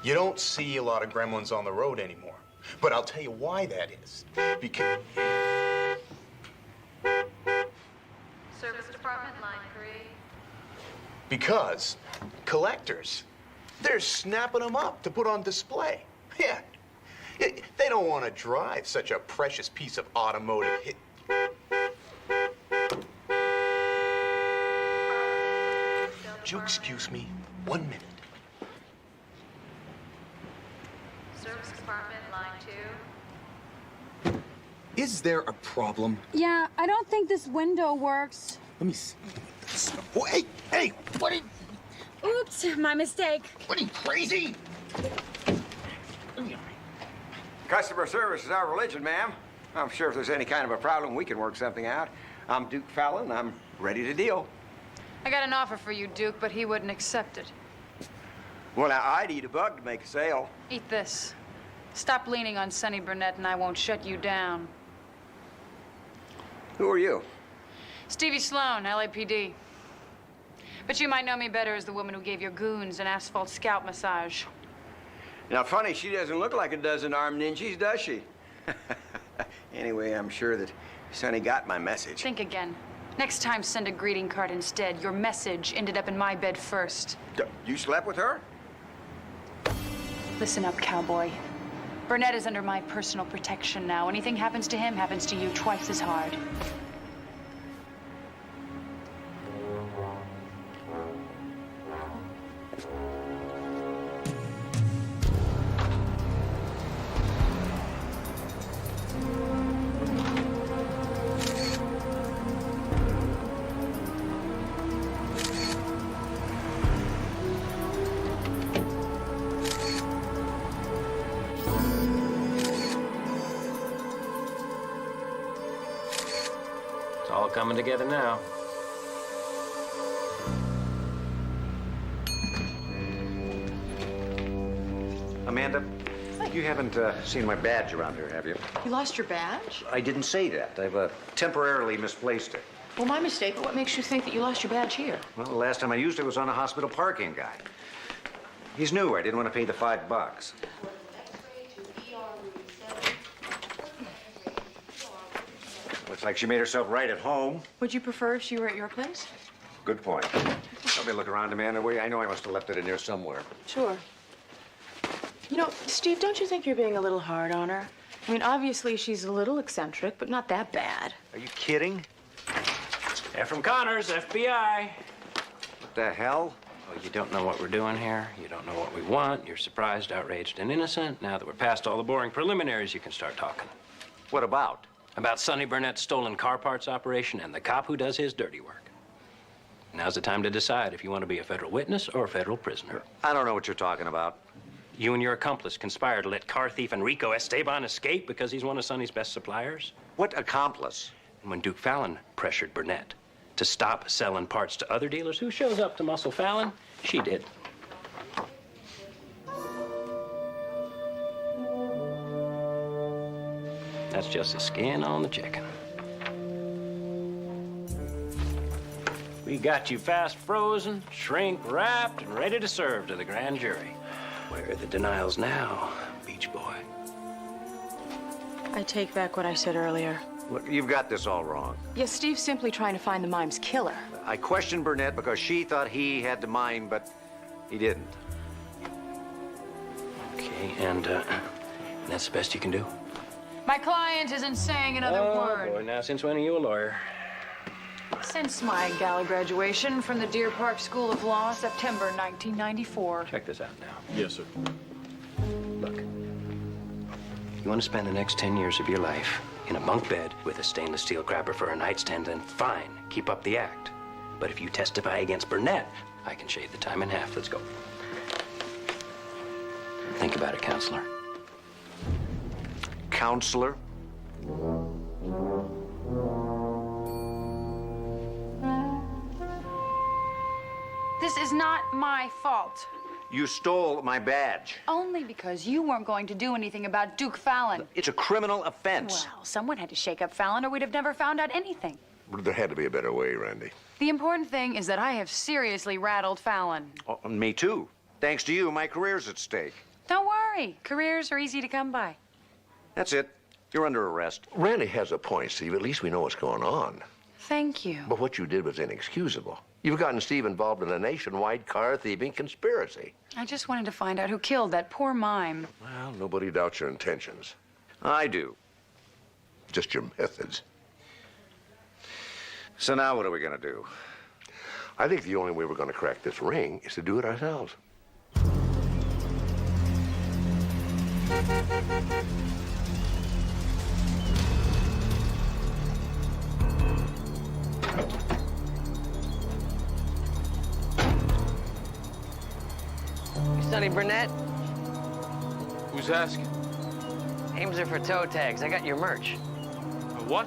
you don't see a lot of gremlins on the road anymore. But I'll tell you why that is. Because... Service department, line 3. Because collectors, they're snapping them up to put on display. Yeah. They don't want to drive such a precious piece of automotive hit. Would you excuse me 1 minute? Service department, line 2. Is there a problem? Yeah, I don't think this window works. Let me see. Oh, hey, what are you... Oops, my mistake. What are you, crazy? Customer service is our religion, ma'am. I'm sure if there's any kind of a problem, we can work something out. I'm Duke Fallon. I'm ready to deal. I got an offer for you, Duke, but he wouldn't accept it. Well, now, I'd eat a bug to make a sale. Eat this. Stop leaning on Sonny Burnett and I won't shut you down. Who are you? Stevie Sloan, LAPD. But you might know me better as the woman who gave your goons an asphalt scalp massage. Now, funny, she doesn't look like a dozen armed ninjas, does she? Anyway, I'm sure that Sonny got my message. Think again. Next time, send a greeting card instead. Your message ended up in my bed first. You slept with her? Listen up, cowboy. Burnett is under my personal protection now. Anything happens to him, happens to you twice as hard. All coming together now. Amanda, you haven't seen my badge around here, have you? You lost your badge? I didn't say that. I've temporarily misplaced it. Well, my mistake, but what makes you think that you lost your badge here? Well, the last time I used it was on a hospital parking guy. He's new. I didn't want to pay the $5. Looks like she made herself right at home. Would you prefer if she were at your place? Good point. Let me look around, Amanda. I know I must have left it in here somewhere. Sure. You know, Steve, don't you think you're being a little hard on her? I mean, obviously she's a little eccentric, but not that bad. Are you kidding? Ephraim Connors, FBI. What the hell? Oh, you don't know what we're doing here. You don't know what we want. You're surprised, outraged, and innocent. Now that we're past all the boring preliminaries, you can start talking. What about? About Sonny Burnett's stolen car parts operation and the cop who does his dirty work. Now's the time to decide if you want to be a federal witness or a federal prisoner. I don't know what you're talking about. You and your accomplice conspired to let car thief Enrico Esteban escape because he's one of Sonny's best suppliers. What accomplice? And when Duke Fallon pressured Burnett to stop selling parts to other dealers, who shows up to muscle Fallon? She did. That's just the skin on the chicken. We got you fast frozen, shrink wrapped, and ready to serve to the grand jury. Where are the denials now, Beach Boy? I take back what I said earlier. Look, you've got this all wrong. Yes, Steve's simply trying to find the mime's killer. I questioned Burnett because she thought he had the mine, but he didn't. Okay, and that's the best you can do? My client isn't saying another word. Boy, now since when are you a lawyer? Since my gala graduation from the Deer Park School of Law, September 1994. Check this out now. Yes, sir. Look, you want to spend the next 10 years of your life in a bunk bed with a stainless steel grabber for a nightstand, then fine, keep up the act. But if you testify against Burnett, I can shave the time in half. Let's go. Think about it, counselor. Counselor? This is not my fault. You stole my badge. Only because you weren't going to do anything about Duke Fallon. It's a criminal offense. Well, someone had to shake up Fallon or we'd have never found out anything. There had to be a better way, Randy. The important thing is that I have seriously rattled Fallon. Oh, me too. Thanks to you, my career's at stake. Don't worry. Careers are easy to come by. That's it. You're under arrest. Randy has a point, Steve. At least we know what's going on. Thank you. But what you did was inexcusable. You've gotten Steve involved in a nationwide car-thieving conspiracy. I just wanted to find out who killed that poor mime. Well, nobody doubts your intentions. I do. Just your methods. So now what are we gonna do? I think the only way we're gonna crack this ring is to do it ourselves. Sonny Burnett? Who's asking? Aims are for toe tags. I got your merch. What?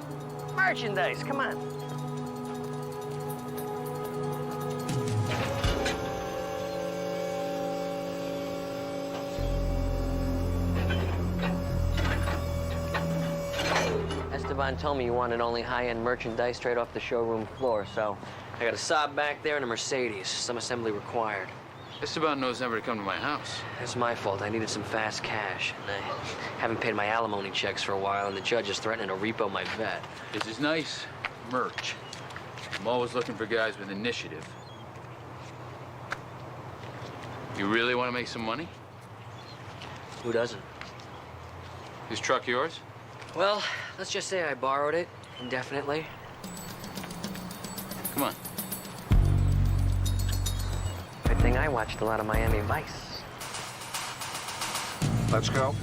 Merchandise, come on. Esteban told me you wanted only high-end merchandise straight off the showroom floor, so I got a Saab back there and a Mercedes. Some assembly required. Esteban knows never to come to my house. It's my fault. I needed some fast cash, and I haven't paid my alimony checks for a while, and the judge is threatening to repo my vet. This is nice. Merch. I'm always looking for guys with initiative. You really want to make some money? Who doesn't? This truck yours? Well, let's just say I borrowed it indefinitely. Come on. Good thing I watched a lot of Miami Vice. Let's go.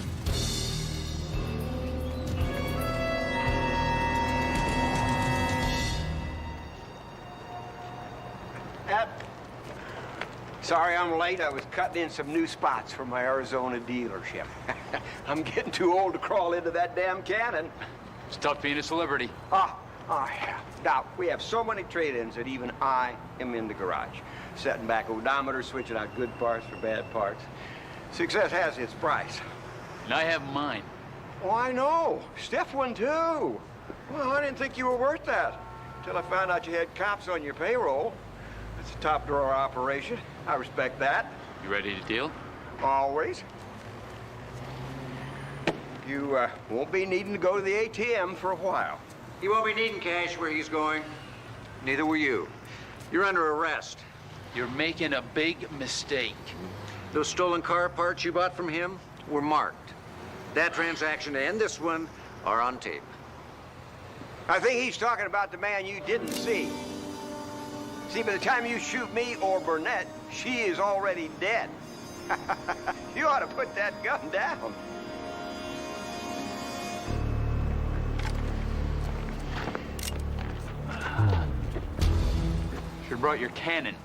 Sorry I'm late. I was cutting in some new spots for my Arizona dealership. I'm getting too old to crawl into that damn cannon. It's tough being a celebrity. Yeah. Now, we have so many trade-ins that even I am in the garage. Setting back odometers, switching out good parts for bad parts. Success has its price. And I have mine. Oh, I know. Steph won too. Well, I didn't think you were worth that until I found out you had cops on your payroll. It's a top-drawer operation. I respect that. You ready to deal? Always. You won't be needing to go to the ATM for a while. He won't be needing cash where he's going. Neither will you. You're under arrest. You're making a big mistake. Those stolen car parts you bought from him were marked. That transaction and this one are on tape. I think he's talking about the man you didn't see. See, by the time you shoot me or Burnett, she is already dead. You ought to put that gun down. Should've brought your cannon.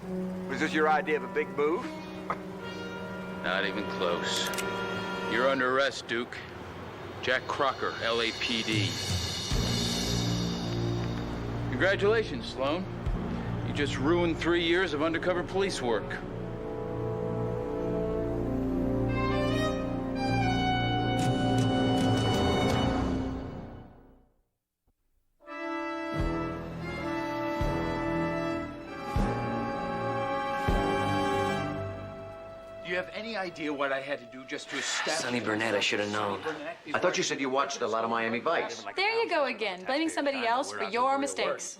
Was this your idea of a big move? Not even close. You're under arrest, Duke. Jack Crocker, LAPD. Congratulations, Sloan. You just ruined 3 years of undercover police work. Do you have any idea what I had to do just to establish... Sonny Burnett, I should have known. I thought you said you watched a lot of Miami Vice. There you go again, blaming somebody else for your mistakes.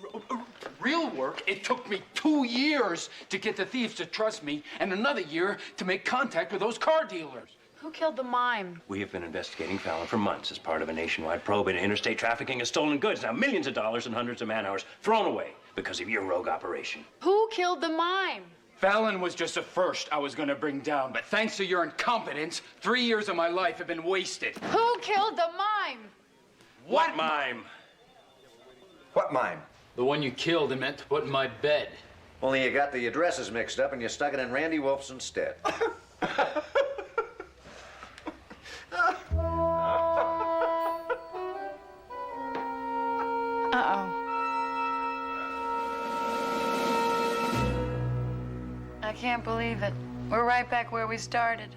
Real work, it took me 2 years to get the thieves to trust me and another year to make contact with those car dealers. Who Who killed the mime? We have been investigating Fallon for months as part of a nationwide probe into interstate trafficking of stolen goods. Now, millions of dollars and hundreds of man-hours thrown away because of your rogue operation. Who killed the mime? Fallon was just the first I was gonna bring down, but thanks to your incompetence, 3 years of my life have been wasted. Who killed the mime? What mime? What mime? The one you killed and meant to put in my bed. Only you got the addresses mixed up and you stuck it in Randy Wolf's instead. Uh-oh. I can't believe it. We're right back where we started.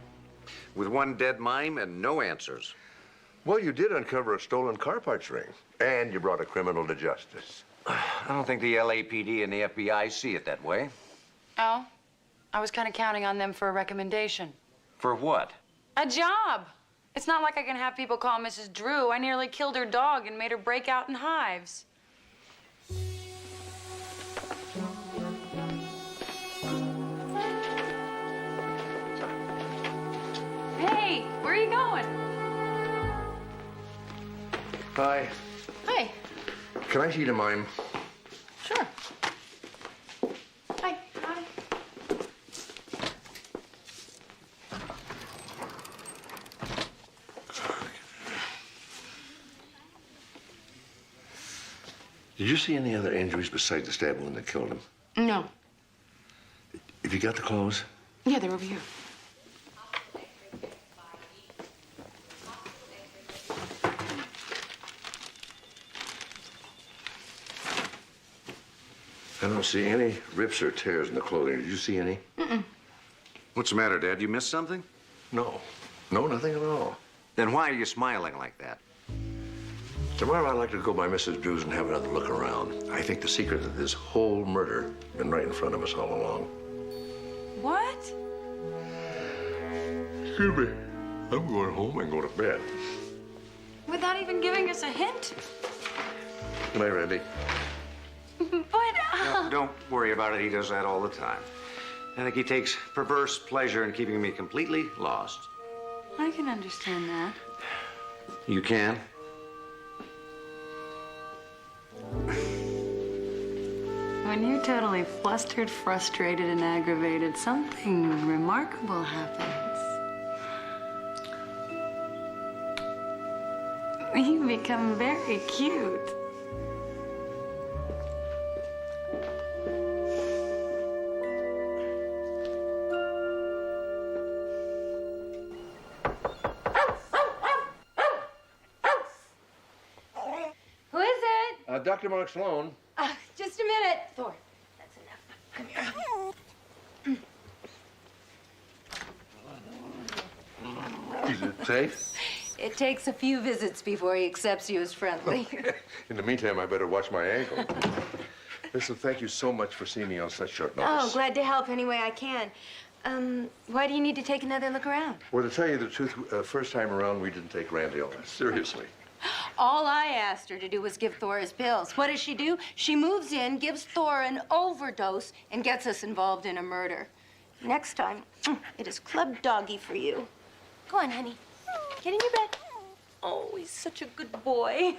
With one dead mime and no answers. Well, you did uncover a stolen car parts ring, and you brought a criminal to justice. I don't think the LAPD and the FBI see it that way. Oh? I was kind of counting on them for a recommendation. For what? A job. It's not like I can have people call Mrs. Drew. I nearly killed her dog and made her break out in hives. Hey, where are you going? Hi. Hi. Can I see the mime? Sure. Hi. Hi. Did you see any other injuries besides the stab wound that killed him? No. Have you got the clothes? Yeah, they're over here. I don't see any rips or tears in the clothing. Did you see any? Mm-mm. What's the matter, Dad? You missed something? No. No, nothing at all. Then why are you smiling like that? Tomorrow I'd like to go by Mrs. Drew's and have another look around. I think the secret of this whole murder has been right in front of us all along. What? Excuse me. I'm going home and go to bed. Without even giving us a hint? Good night, Randy. But, Don't worry about it. He does that all the time. I think he takes perverse pleasure in keeping me completely lost. I can understand that. You can? When you're totally flustered, frustrated, and aggravated, something remarkable happens. You become very cute. Who is it? Dr. Mark Sloan. Just a minute. Thor, that's enough. Come here. Is it safe? It takes a few visits before he accepts you as friendly. In the meantime, I better watch my ankle. Listen, thank you so much for seeing me on such short notice. Oh, glad to help any way I can. Why do you need to take another look around? Well, to tell you the truth, first time around, we didn't take Randy on. Seriously. All I asked her to do was give Thor his pills. What does she do? She moves in, gives Thor an overdose, and gets us involved in a murder. Next time, it is Club Doggy for you. Go on, honey. Get in your bed. Oh, he's such a good boy.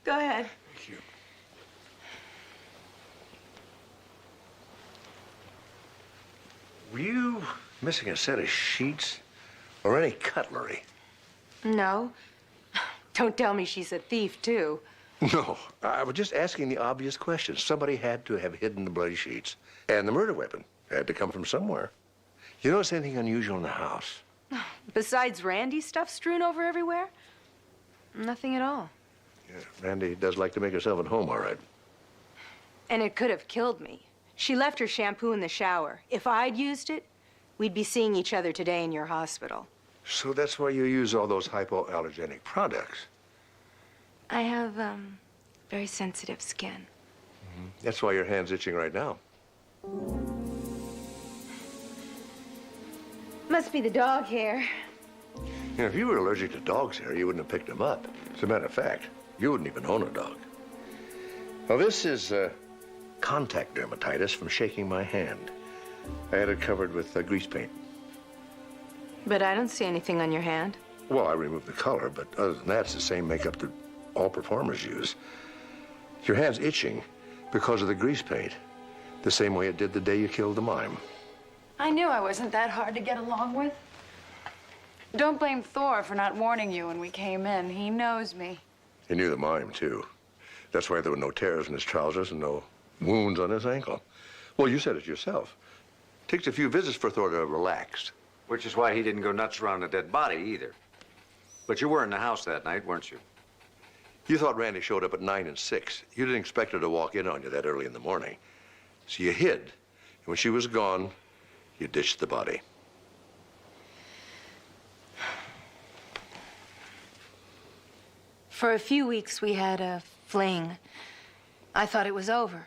Go ahead. Thank you. Were you missing a set of sheets or any cutlery? No. Don't tell me she's a thief, too. No, I was just asking the obvious question. Somebody had to have hidden the bloody sheets, and the murder weapon had to come from somewhere. You notice anything unusual in the house? Besides Randy's stuff strewn over everywhere? Nothing at all. Yeah, Randy does like to make herself at home, all right. And it could have killed me. She left her shampoo in the shower. If I'd used it, we'd be seeing each other today in your hospital. So that's why you use all those hypoallergenic products. I have, very sensitive skin. That's why your hand's itching right now. Must be the dog hair. You know, if you were allergic to dog's hair, you wouldn't have picked them up. As a matter of fact, you wouldn't even own a dog. Well, this is contact dermatitis from shaking my hand. I had it covered with grease paint. But I don't see anything on your hand. Well, I removed the color, but other than that, it's the same makeup that all performers use. Your hand's itching because of the grease paint, the same way it did the day you killed the mime. I knew I wasn't that hard to get along with. Don't blame Thor for not warning you when we came in. He knows me. He knew the mime, too. That's why there were no tears in his trousers and no wounds on his ankle. Well, you said it yourself. Takes a few visits for Thor to relax. Which is why he didn't go nuts around a dead body either. But you were in the house that night, weren't you? You thought Randy showed up at 9 and 6. You didn't expect her to walk in on you that early in the morning. So you hid. And when she was gone, you ditched the body. For a few weeks, we had a fling. I thought it was over.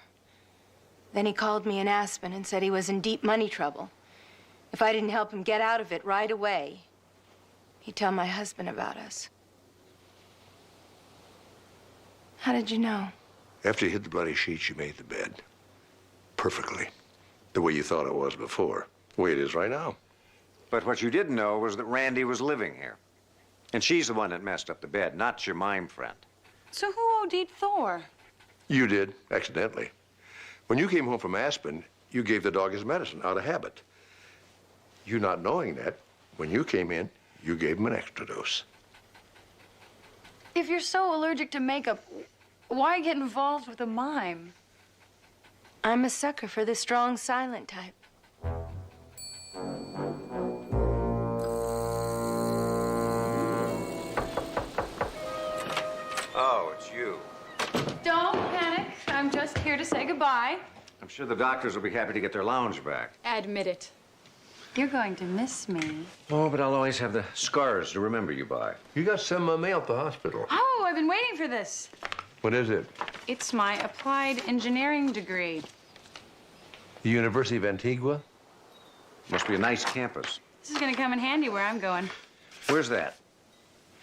Then he called me in Aspen and said he was in deep money trouble. If I didn't help him get out of it right away, he'd tell my husband about us. How did you know? After you hid the bloody sheets, you made the bed. Perfectly. The way you thought it was before. The way it is right now. But what you didn't know was that Randy was living here. And she's the one that messed up the bed, not your mime friend. So who OD'd Thor? You did, accidentally. When you came home from Aspen, you gave the dog his medicine out of habit. You not knowing that, when you came in, you gave him an extra dose. If you're so allergic to makeup, why get involved with a mime? I'm a sucker for the strong, silent type. Oh, it's you. Don't panic. I'm just here to say goodbye. I'm sure the doctors will be happy to get their lounge back. Admit it. You're going to miss me. Oh, but I'll always have the scars to remember you by. You got some mail at the hospital. Oh, I've been waiting for this. What is it? It's my applied engineering degree. The University of Antigua? Must be a nice campus. This is going to come in handy where I'm going. Where's that?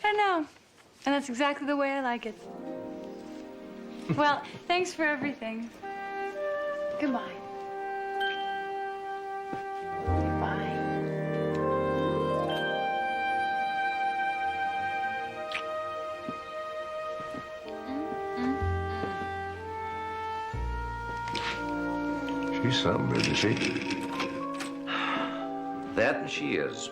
I don't know. And that's exactly the way I like it. Well, thanks for everything. Goodbye. She's something, isn't she? That she is.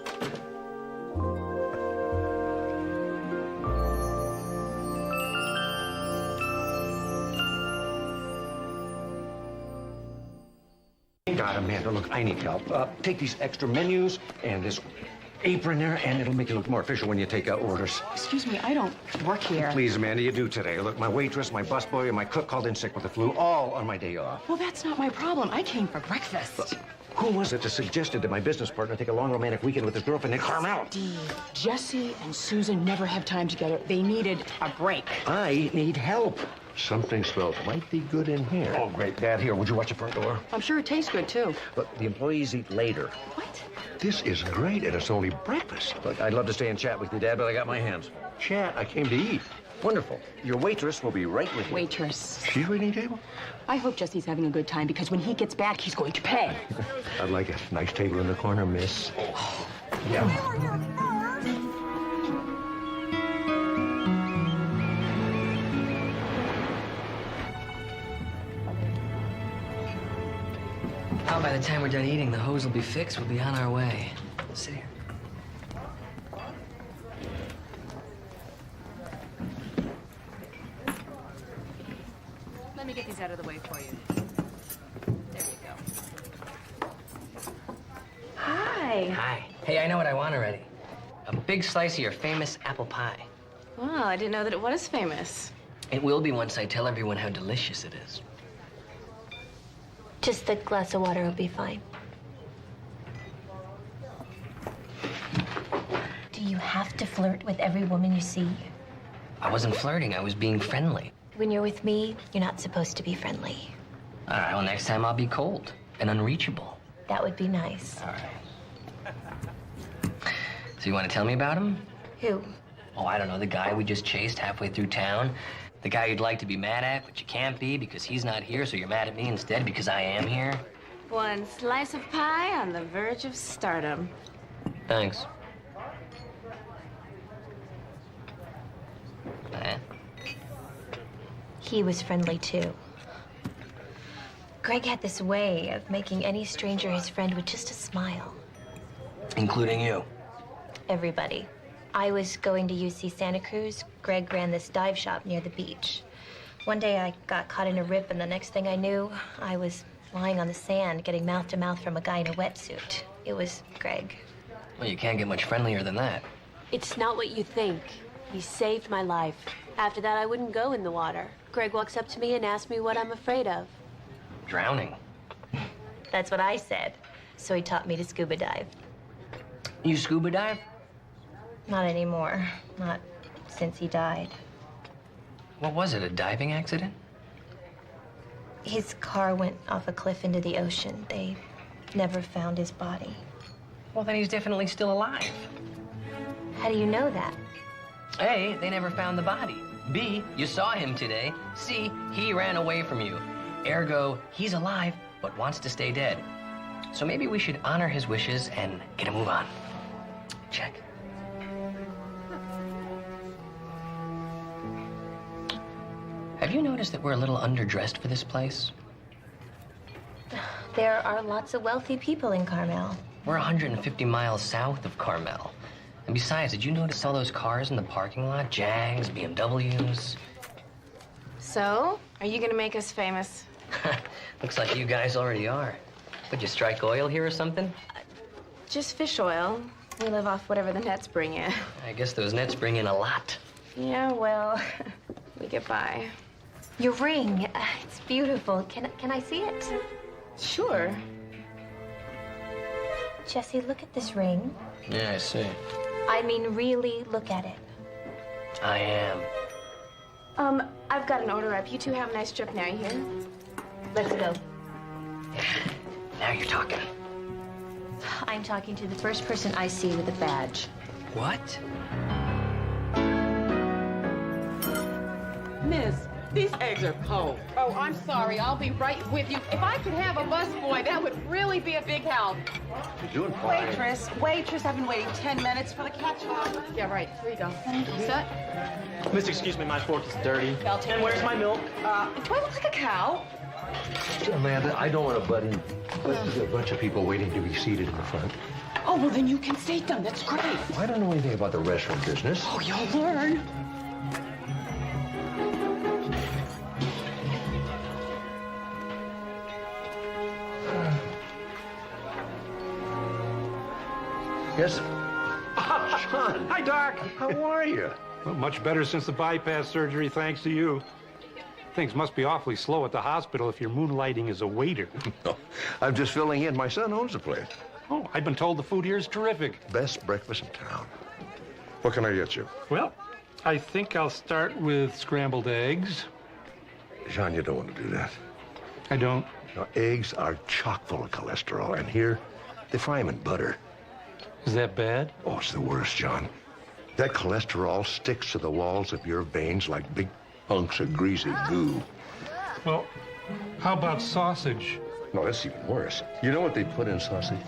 God, Amanda, look, I need help. Take these extra menus and this apron there, and it'll make you look more official when you take orders. Excuse me, I don't work here. Please, Amanda, you do today. Look, my waitress, my busboy, and my cook called in sick with the flu, all on my day off. Well, that's not my problem. I came for breakfast. Who was it that suggested to my business partner take a long romantic weekend with his girlfriend in Carmel? Dee, Jesse and Susan never have time together. They needed a break. I need help. Something smells mighty good in here. Oh, great. Dad, here, would you watch the front door? I'm sure it tastes good, too. Look, the employees eat later. What? This is great, and it's only breakfast. Look, I'd love to stay and chat with you, Dad, but I got my hands full. Chat, I came to eat. Wonderful. Your waitress will be right with you. Waitress. She's waiting table? I hope Jesse's having a good time, because when he gets back, he's going to pay. I'd like a nice table in the corner, miss. Yeah. Oh, by the time we're done eating, the hose will be fixed. We'll be on our way. Sit here. Let me get these out of the way for you. There you go. Hi. Hi. Hey, I know what I want already. A big slice of your famous apple pie. Wow, I didn't know that it was famous. It will be once I tell everyone how delicious it is. Just a glass of water will be fine. Do you have to flirt with every woman you see? I wasn't flirting. I was being friendly. When you're with me, you're not supposed to be friendly. All right, well, next time I'll be cold and unreachable. That would be nice. All right. So you want to tell me about him? Who? Oh, I don't know, the guy we just chased halfway through town. The guy you'd like to be mad at, but you can't be because he's not here, so you're mad at me instead because I am here. One slice of pie on the verge of stardom. Thanks. he was friendly too. Greg had this way of making any stranger his friend with just a smile. Including you. Everybody. I was going to UC Santa Cruz. Greg ran this dive shop near the beach. One day I got caught in a rip, and the next thing I knew, I was lying on the sand, getting mouth to mouth from a guy in a wetsuit. It was Greg. Well, you can't get much friendlier than that. It's not what you think. He saved my life. After that, I wouldn't go in the water. Greg walks up to me and asks me what I'm afraid of. Drowning. That's what I said. So he taught me to scuba dive. You scuba dive? Not anymore. Not since he died. What was it, a diving accident? His car went off a cliff into the ocean. They never found his body. Well, then he's definitely still alive. How do you know that? A, they never found the body. B, you saw him today. C, he ran away from you. Ergo, he's alive, but wants to stay dead. So maybe we should honor his wishes and get a move on. Check. Have you noticed that we're a little underdressed for this place? There are lots of wealthy people in Carmel. We're 150 miles south of Carmel. And besides, did you notice all those cars in the parking lot? Jags, BMWs. So, are you gonna make us famous? Looks like you guys already are. Would you strike oil here or something? Just fish oil. We live off whatever the nets bring in. I guess those nets bring in a lot. Yeah, well, we get by. Your ring, it's beautiful. Can I see it? Sure. Jesse, look at this ring. Yeah, I see. I mean, really look at it. I am. I've got an order up. You two have a nice trip now, you hear? Let's go. Now you're talking. I'm talking to the first person I see with a badge. What? Miss, these eggs are cold. Oh, I'm sorry. I'll be right with you. If I could have a busboy, that would really be a big help. You're doing fine. Waitress, I've been waiting 10 minutes for the ketchup. Yeah, right. Here you go. You set? Miss, excuse me, my fork is dirty. And where's my milk? Do I look like a cow? Amanda, I don't want to butt in, but there's a bunch of people waiting to be seated in the front. Oh, well, then you can seat them. That's great. I don't know anything about the restaurant business. Oh, you'll learn. Yes? Sean. Hi, Doc. How are you? Well, much better since the bypass surgery, thanks to you. Things must be awfully slow at the hospital if you're moonlighting as a waiter. No, I'm just filling in. My son owns the place. Oh, I've been told the food here is terrific. Best breakfast in town. What can I get you? Well, I think I'll start with scrambled eggs. John, you don't want to do that. I don't. Now, eggs are chock full of cholesterol, and here, they fry them in butter. Is that bad? Oh, it's the worst, John. That cholesterol sticks to the walls of your veins like big hunks of greasy goo. Well, how about sausage? No, that's even worse. You know what they put in sausage?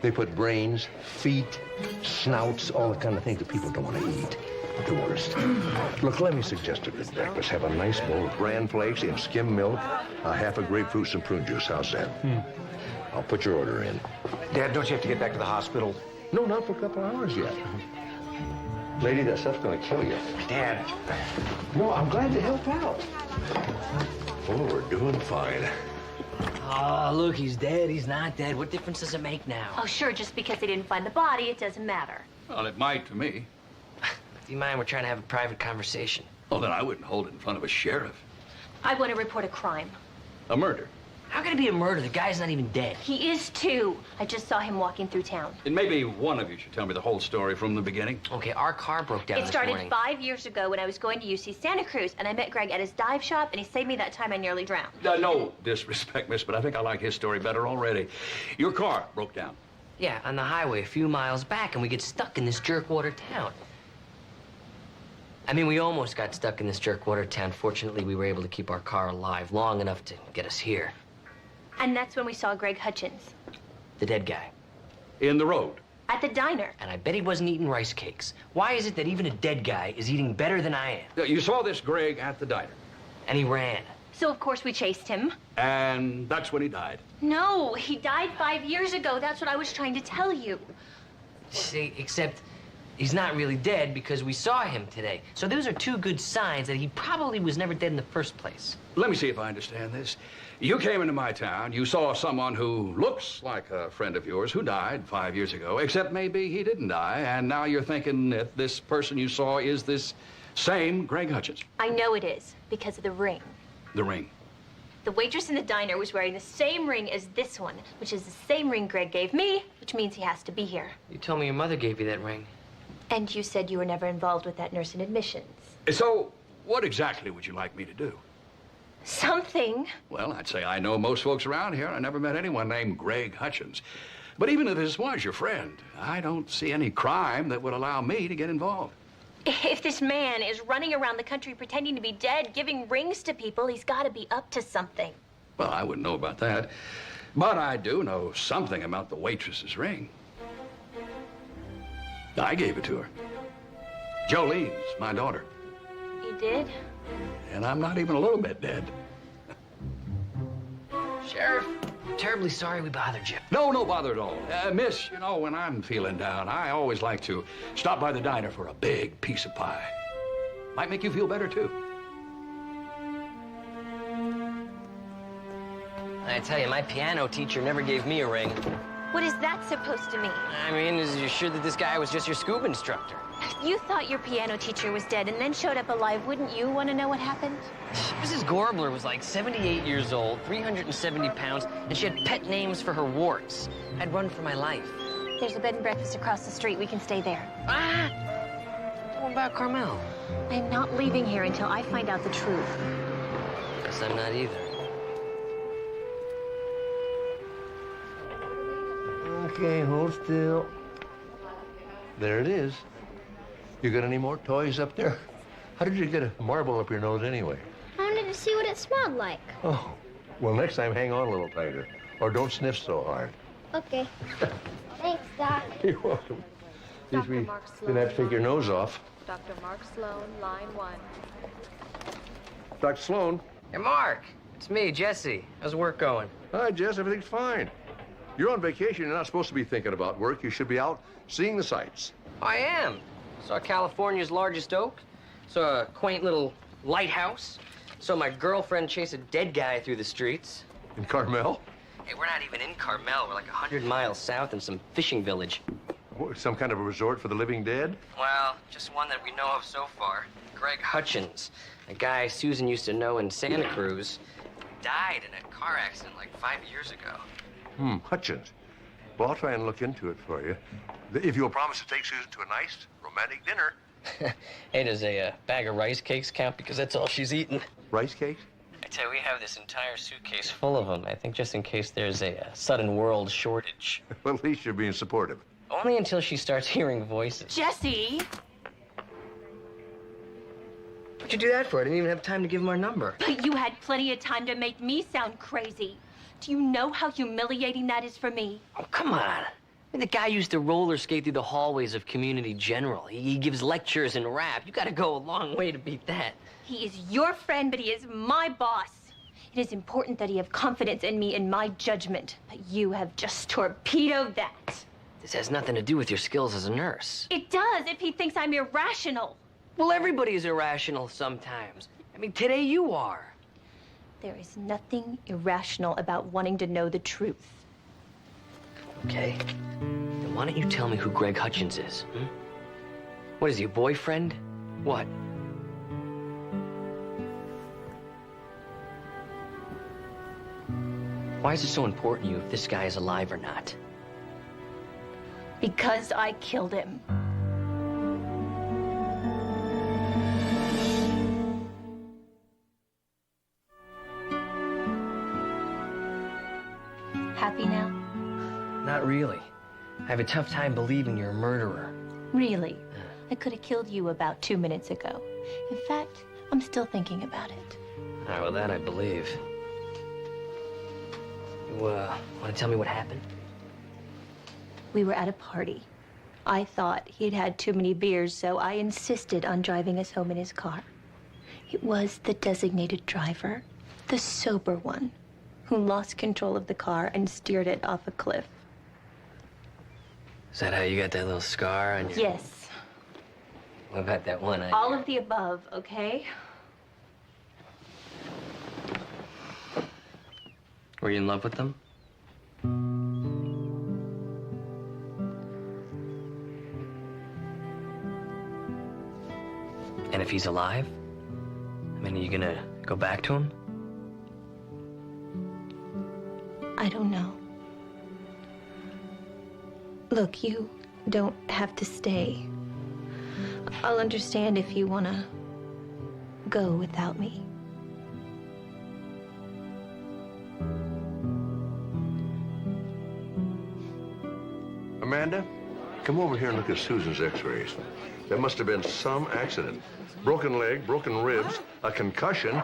They put brains, feet, snouts, all the kind of things that people don't want to eat. The worst. Look, let me suggest a good breakfast. Have a nice bowl of bran flakes and skim milk, a half a grapefruit, some prune juice. How's that? I'll put your order in. Dad, don't you have to get back to the hospital? No, not for a couple hours yet. Lady, that stuff's gonna kill you. Dad. No, I'm glad to help out. Oh, we're doing fine. Oh, look, he's dead. He's not dead. What difference does it make now? Oh, sure, just because they didn't find the body, it doesn't matter. Well, it might to me. Do you mind? We're trying to have a private conversation. Well, then I wouldn't hold it in front of a sheriff. I want to report a crime. A murder. How can it be a murder? The guy's not even dead. He is too. I just saw him walking through town. And maybe one of you should tell me the whole story from the beginning. Okay, our car broke down It this started morning. 5 years ago when I was going to UC Santa Cruz, and I met Greg at his dive shop, and he saved me that time I nearly drowned. No disrespect, miss, but I think I like his story better already. Your car broke down. Yeah, on the highway a few miles back, and we get stuck in this jerkwater town. I mean, we almost got stuck in this jerkwater town. Fortunately, we were able to keep our car alive long enough to get us here. And that's when we saw Greg Hutchins. The dead guy. In the road. At the diner. And I bet he wasn't eating rice cakes. Why is it that even a dead guy is eating better than I am? You saw this Greg at the diner. And he ran. So, of course, we chased him. And that's when he died. No, he died 5 years ago. That's what I was trying to tell you. See, except he's not really dead because we saw him today. So those are two good signs that he probably was never dead in the first place. Let me see if I understand this. You came into my town, you saw someone who looks like a friend of yours who died 5 years ago, except maybe he didn't die, and now you're thinking that this person you saw is this same Greg Hutchins. I know it is, because of the ring. The ring. The waitress in the diner was wearing the same ring as this one, which is the same ring Greg gave me, which means he has to be here. You told me your mother gave you that ring. And you said you were never involved with that nurse in admissions. So, what exactly would you like me to do? Something. Well, I'd say I know most folks around here. I never met anyone named Greg Hutchins. But even if this was your friend, I don't see any crime that would allow me to get involved. If this man is running around the country pretending to be dead, giving rings to people, he's got to be up to something. Well, I wouldn't know about that. But I do know something about the waitress's ring. I gave it to her. Jolene's my daughter. You did? And I'm not even a little bit dead. Sheriff, terribly sorry we bothered you. No bother at all. Miss, you know, when I'm feeling down, I always like to stop by the diner for a big piece of pie. Might make you feel better, too. I tell you, my piano teacher never gave me a ring. What is that supposed to mean? I mean, is you sure that this guy was just your scuba instructor? If you thought your piano teacher was dead and then showed up alive, wouldn't you want to know what happened? Mrs. Gorbler was like 78 years old, 370 pounds, and she had pet names for her warts. I'd run for my life. There's a bed and breakfast across the street. We can stay there. Ah! What about Carmel? I'm not leaving here until I find out the truth. Guess I'm not either. Okay, hold still. There it is. You got any more toys up there? How did you get a marble up your nose anyway? I wanted to see what it smelled like. Oh, well, next time hang on a little tighter. Or don't sniff so hard. Okay. Thanks, Doc. You're welcome. At least we didn't have to take your nose off. Dr. Mark Sloan, line 1. Dr. Sloan. Hey, Mark. It's me, Jesse. How's work going? Hi, Jess. Everything's fine. You're on vacation. You're not supposed to be thinking about work. You should be out seeing the sights. I am. Saw California's largest oak. Saw a quaint little lighthouse. Saw my girlfriend chase a dead guy through the streets. In Carmel? Hey, we're not even in Carmel. We're like 100 miles south in some fishing village. What, some kind of a resort for the living dead? Well, just one that we know of so far. Greg Hutchins, a guy Susan used to know in Santa Cruz, died in a car accident like 5 years ago. Hutchins. Well, I'll try and look into it for you. If you'll promise to take Susan to a nice, romantic dinner. Hey, does a bag of rice cakes count? Because that's all she's eaten. Rice cakes? I tell you, we have this entire suitcase full of them. I think just in case there's a sudden world shortage. Well, at least you're being supportive. Only until she starts hearing voices. Jesse! What'd you do that for? I didn't even have time to give him our number. But you had plenty of time to make me sound crazy. Do you know how humiliating that is for me? Oh, come on. I mean, the guy used to roller skate through the hallways of Community General. He gives lectures in rap. You gotta go a long way to beat that. He is your friend, but he is my boss. It is important that he have confidence in me and my judgment, but you have just torpedoed that. This has nothing to do with your skills as a nurse. It does if he thinks I'm irrational. Well, everybody's irrational sometimes. I mean, today you are. There is nothing irrational about wanting to know the truth. Okay. Then why don't you tell me who Greg Hutchins is? What is he, a boyfriend? What? Why is it so important to you if this guy is alive or not? Because I killed him. Happy now? Not really. I have a tough time believing you're a murderer. Really? I could have killed you about 2 minutes ago. In fact, I'm still thinking about it. All right, well, that I believe. You, want to tell me what happened? We were at a party. I thought he'd had too many beers, so I insisted on driving us home in his car. It was the designated driver, the sober one, who lost control of the car and steered it off a cliff. Is that how you got that little scar on your... Yes. What about that one? All of the above, okay? Were you in love with them? And if he's alive? I mean, are you gonna go back to him? I don't know. Look, you don't have to stay. I'll understand if you want to go without me. Amanda, come over here and look at Susan's x-rays. There must have been some accident. Broken leg, broken ribs, a concussion,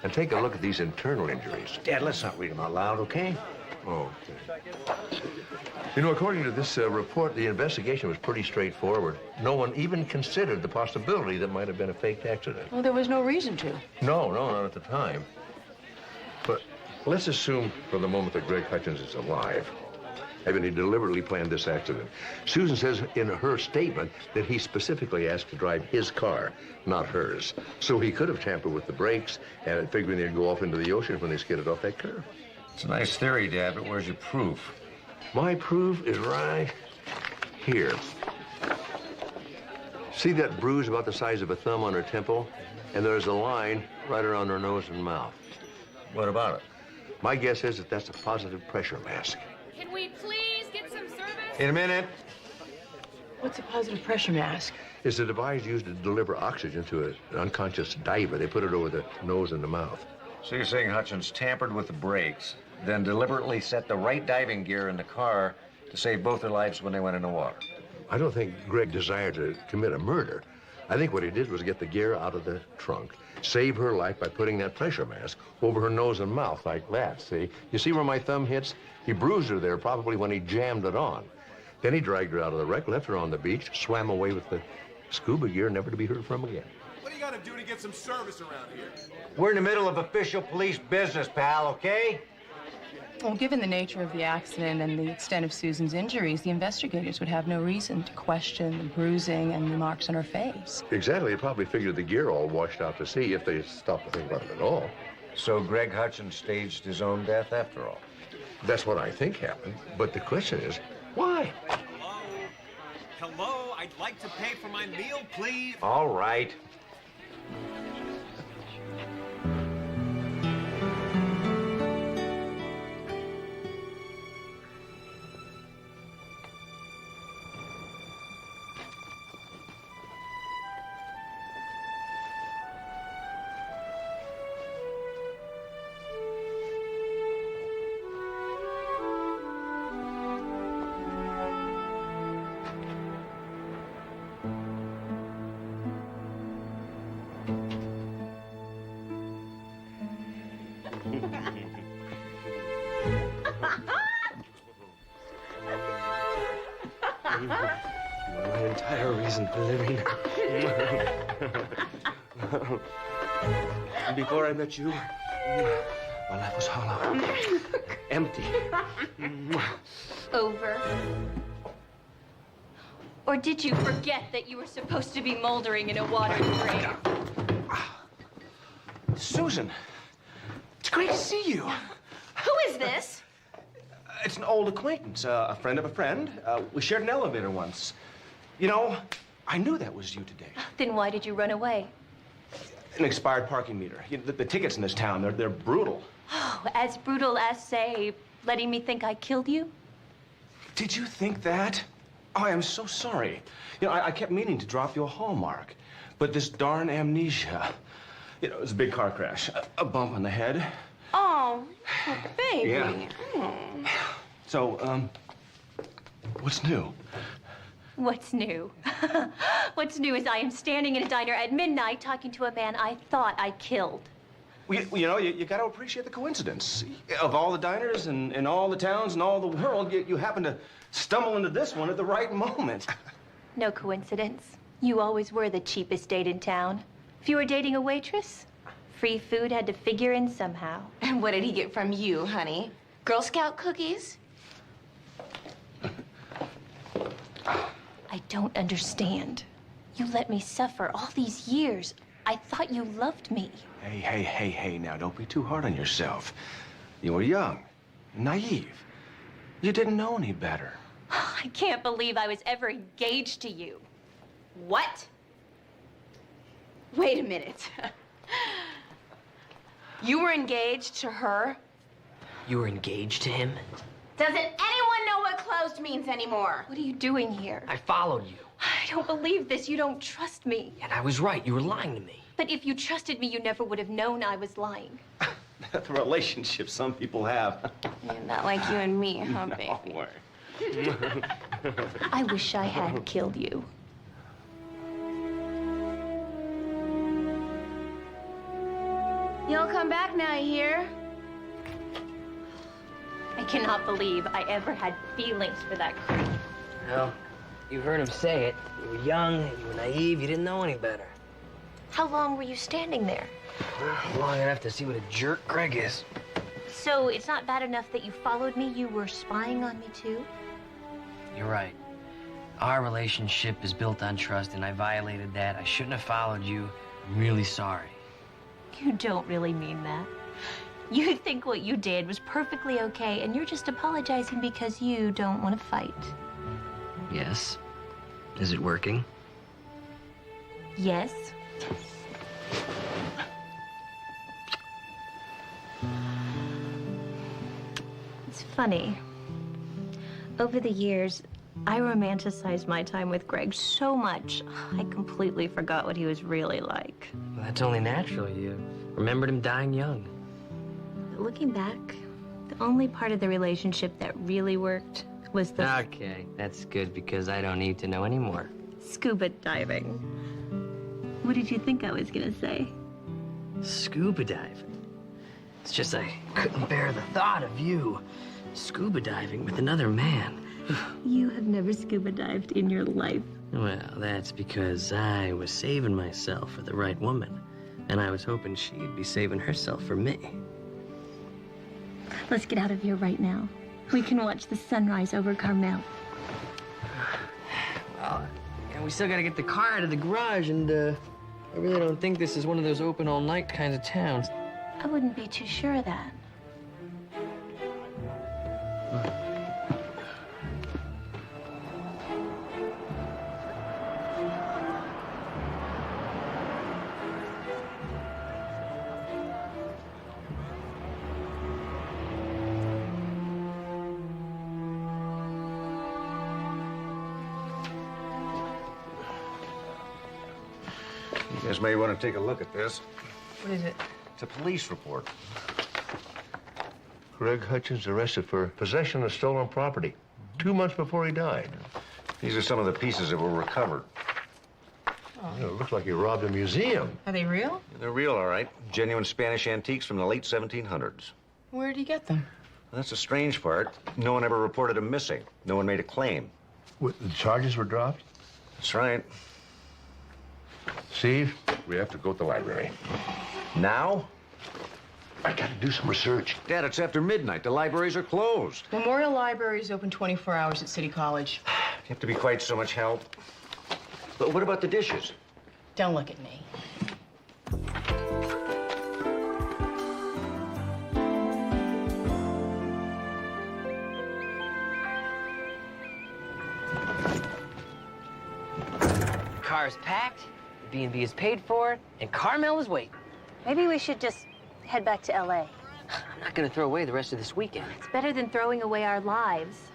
and take a look at these internal injuries. Dad, let's not read them out loud, okay? Oh, okay. You know, according to this report, the investigation was pretty straightforward. No one even considered the possibility that might have been a faked accident. Well, there was no reason to. No, not at the time. But let's assume for the moment that Greg Hutchins is alive. I mean, he deliberately planned this accident. Susan says in her statement that he specifically asked to drive his car, not hers. So he could have tampered with the brakes and figuring they'd go off into the ocean when they skidded off that curve. It's a nice theory, Dad, but where's your proof? My proof is right here. See that bruise about the size of a thumb on her temple? And there's a line right around her nose and mouth. What about it? My guess is that that's a positive pressure mask. Can we please get some service? In a minute. What's a positive pressure mask? It's a device used to deliver oxygen to an unconscious diver. They put it over the nose and the mouth. So you're saying Hutchins tampered with the brakes, then deliberately set the right diving gear in the car to save both their lives when they went in the water? I don't think Greg desired to commit a murder. I think what he did was get the gear out of the trunk, save her life by putting that pressure mask over her nose and mouth like that, see? You see where my thumb hits? He bruised her there probably when he jammed it on. Then he dragged her out of the wreck, left her on the beach, swam away with the scuba gear, never to be heard from again. What do you gotta do to get some service around here? We're in the middle of official police business, pal, okay? Well, given the nature of the accident and the extent of Susan's injuries, the investigators would have no reason to question the bruising and the marks on her face. Exactly. They probably figured the gear all washed out to sea if they stopped to think about it at all. So Greg Hutchins staged his own death after all? That's what I think happened. But the question is, why? Hello, I'd like to pay for my meal, please. All right. My entire reason for living. Before I met you, my life was hollow, empty. Over. Or did you forget that you were supposed to be moldering in a watery grave? Susan, it's great to see you. Who is this? It's an old acquaintance, a friend of a friend. We shared an elevator once. You know, I knew that was you today. Then why did you run away? An expired parking meter. You know, the tickets in this town, they're brutal. Oh, as brutal as, say, letting me think I killed you? Did you think that? Oh, I am so sorry. You know, I kept meaning to drop you a hallmark, but this darn amnesia. You know, it was a big car crash, a bump on the head. Oh, baby. Yeah. So, what's new? What's new? What's new is I am standing in a diner at midnight talking to a man I thought I killed. Well, you know, you got to appreciate the coincidence. Of all the diners in all the towns in all the world, you happen to stumble into this one at the right moment. No coincidence. You always were the cheapest date in town. If you were dating a waitress, free food had to figure in somehow. And what did he get from you, honey? Girl Scout cookies? I don't understand. You let me suffer all these years. I thought you loved me. Hey, now, don't be too hard on yourself. You were young, naive. You didn't know any better. I can't believe I was ever engaged to you. What? Wait a minute. You were engaged to her? You were engaged to him? Doesn't anyone know what closed means anymore? What are you doing here? I followed you. I don't believe this. You don't trust me. And I was right. You were lying to me. But if you trusted me, you never would have known I was lying. That's the relationship some people have. Yeah, not like you and me, huh, baby? I wish I had killed you. You'll come back now, you hear? I cannot believe I ever had feelings for that creep. Well, you heard him say it. You were young, you were naive, you didn't know any better. How long were you standing there? Long enough to see what a jerk Greg is. So it's not bad enough that you followed me, you were spying on me too? You're right. Our relationship is built on trust, and I violated that. I shouldn't have followed you. I'm really sorry. You don't really mean that. You think what you did was perfectly okay, and you're just apologizing because you don't want to fight. Yes. Is it working? Yes. It's funny. Over the years, I romanticized my time with Greg so much, I completely forgot what he was really like. Well, that's only natural. You remembered him dying young. But looking back, the only part of the relationship that really worked was the Okay, that's good because I don't need to know anymore. scuba diving. What did you think I was gonna say? Scuba diving. It's just I couldn't bear the thought of you scuba diving with another man. You have never scuba dived in your life. Well, that's because I was saving myself for the right woman. And I was hoping she'd be saving herself for me. Let's get out of here right now. We can watch the sunrise over Carmel. Well, and we still gotta get the car out of the garage, and I really don't think this is one of those open all night kinds of towns. I wouldn't be too sure of that. You guys may want to take a look at this. What is it? It's a police report. Greg Hutchins arrested for possession of stolen property 2 months before he died. These are some of the pieces that were recovered. It looks like he robbed a museum. Are they real? They're real, all right. Genuine Spanish antiques from the late 1700s. Where did he get them? That's the strange part. No one ever reported him missing. No one made a claim. What, the charges were dropped? That's right. Steve, we have to go to the library. Now? I gotta do some research. Dad, it's after midnight. The libraries are closed. Memorial Library is open 24 hours at City College. You have to be quite so much help. But what about the dishes? Don't look at me. Car's packed, B&B is paid for, and Carmel is waiting. Maybe we should just head back to LA. I'm not gonna throw away the rest of this weekend. It's better than throwing away our lives.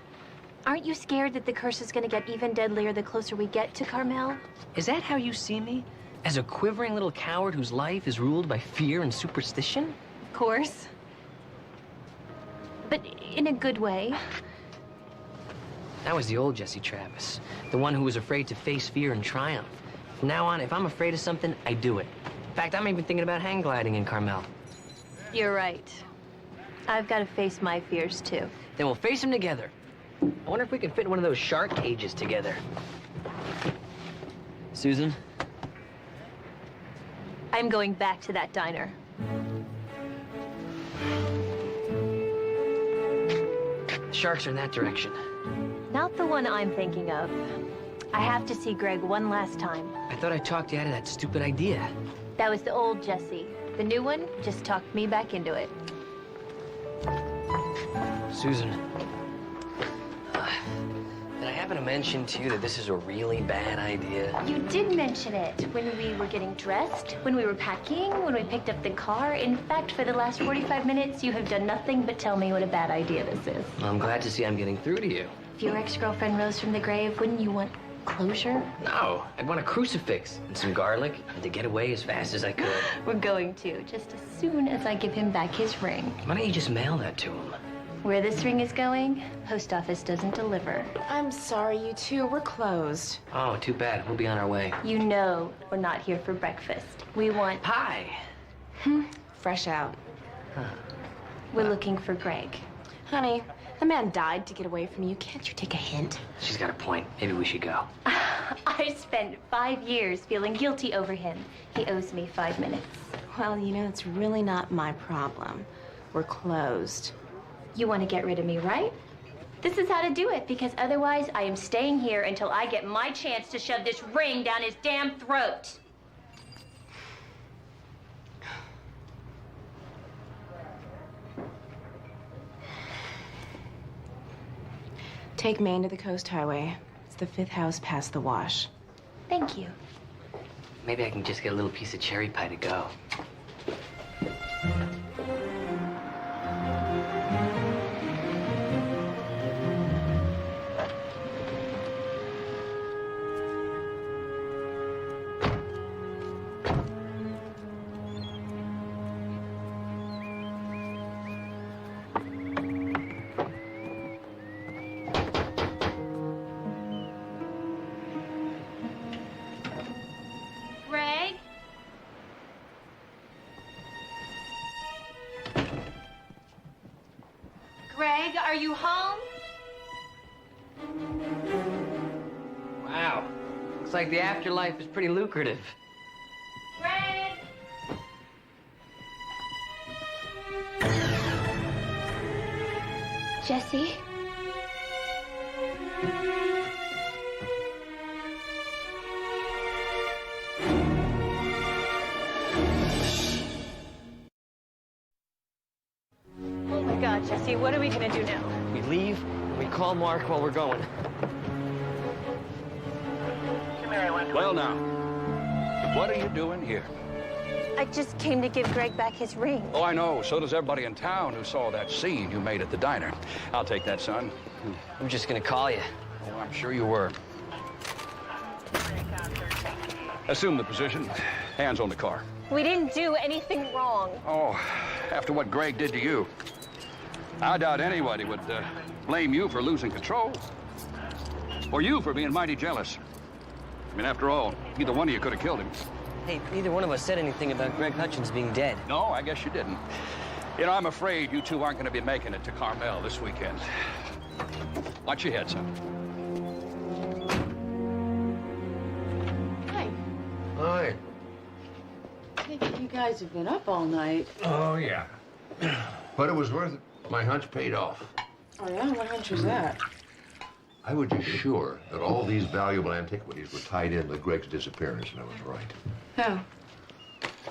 Aren't you scared that the curse is gonna get even deadlier the closer we get to Carmel? Is that how you see me? As a quivering little coward whose life is ruled by fear and superstition? Of course. But in a good way. That was the old Jesse Travis, the one who was afraid to face fear and triumph. From now on, if I'm afraid of something, I do it. In fact, I'm even thinking about hang gliding in Carmel. You're right. I've got to face my fears, too. Then we'll face them together. I wonder if we can fit in one of those shark cages together. Susan? I'm going back to that diner. The sharks are in that direction. Not the one I'm thinking of. I have to see Greg one last time. I thought I talked you out of that stupid idea. That was the old Jesse. The new one just talked me back into it. Susan, did I happen to mention to you that this is a really bad idea? You did mention it when we were getting dressed, when we were packing, when we picked up the car. In fact, for the last 45 minutes, you have done nothing but tell me what a bad idea this is. Well, I'm glad to see I'm getting through to you. If your ex-girlfriend rose from the grave, wouldn't you want closure? No, I'd want a crucifix and some garlic and to get away as fast as I could. We're going to, just as soon as I give him back his ring. Why don't you just mail that to him? Where this ring is going, post office doesn't deliver. I'm sorry, you two. We're closed. Oh, too bad. We'll be on our way. You know we're not here for breakfast. We want pie. Fresh out. We're looking for Greg. Honey, the man died to get away from you. Can't you take a hint? She's got a point. Maybe we should go. I spent 5 years feeling guilty over him. He owes me 5 minutes. Well, you know, it's really not my problem. We're closed. You want to get rid of me, right? This is how to do it, because otherwise I am staying here until I get my chance to shove this ring down his damn throat. Take Maine to the Coast Highway. It's the 5th house past the wash. Thank you. Maybe I can just get a little piece of cherry pie to go. Greg? Greg, are you home? Wow. Looks like the afterlife is pretty lucrative. Greg! Jesse? Oh my God, Jesse, what are we gonna do now? We leave and we call Mark while we're going. Well, now, what are you doing here? I just came to give Greg back his ring. Oh, I know. So does everybody in town who saw that scene you made at the diner. I'll take that, son. I'm just gonna call you. Oh, I'm sure you were. Assume the position. Hands on the car. We didn't do anything wrong. Oh, after what Greg did to you. I doubt anybody would blame you for losing control. Or you for being mighty jealous. I mean, after all, either one of you could have killed him. Hey, neither one of us said anything about Greg Hutchins being dead. No, I guess you didn't. You know, I'm afraid you two aren't going to be making it to Carmel this weekend. Watch your head, son. Hi. Hi. I think you guys have been up all night. Oh, yeah. But it was worth it. My hunch paid off. Oh, yeah? What hunch was that? I was just sure that all these valuable antiquities were tied in with Greg's disappearance, and I was right. How?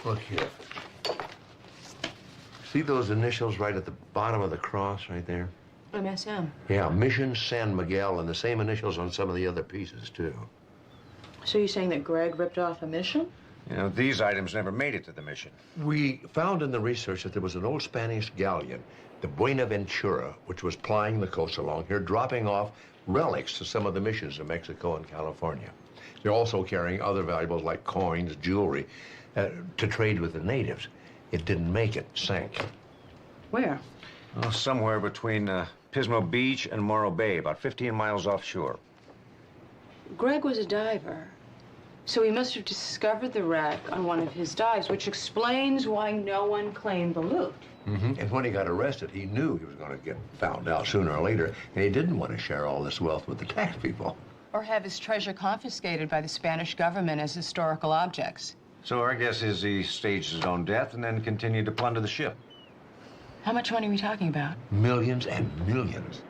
Look here. See those initials right at the bottom of the cross right there? MSM. Yeah, Mission San Miguel, and the same initials on some of the other pieces, too. So you're saying that Greg ripped off a mission? You know, these items never made it to the mission. We found in the research that there was an old Spanish galleon, the Buenaventura, which was plying the coast along here, dropping off relics to some of the missions in Mexico and California. They're also carrying other valuables like coins, jewelry, to trade with the natives. It didn't make it, sank. Where? Oh, somewhere between Pismo Beach and Morro Bay, about 15 miles offshore. Greg was a diver. So he must have discovered the wreck on one of his dives, which explains why no one claimed the loot. And when he got arrested, he knew he was going to get found out sooner or later, and he didn't want to share all this wealth with the tax people. Or have his treasure confiscated by the Spanish government as historical objects. So our guess is he staged his own death and then continued to plunder the ship. How much money are we talking about? Millions and millions.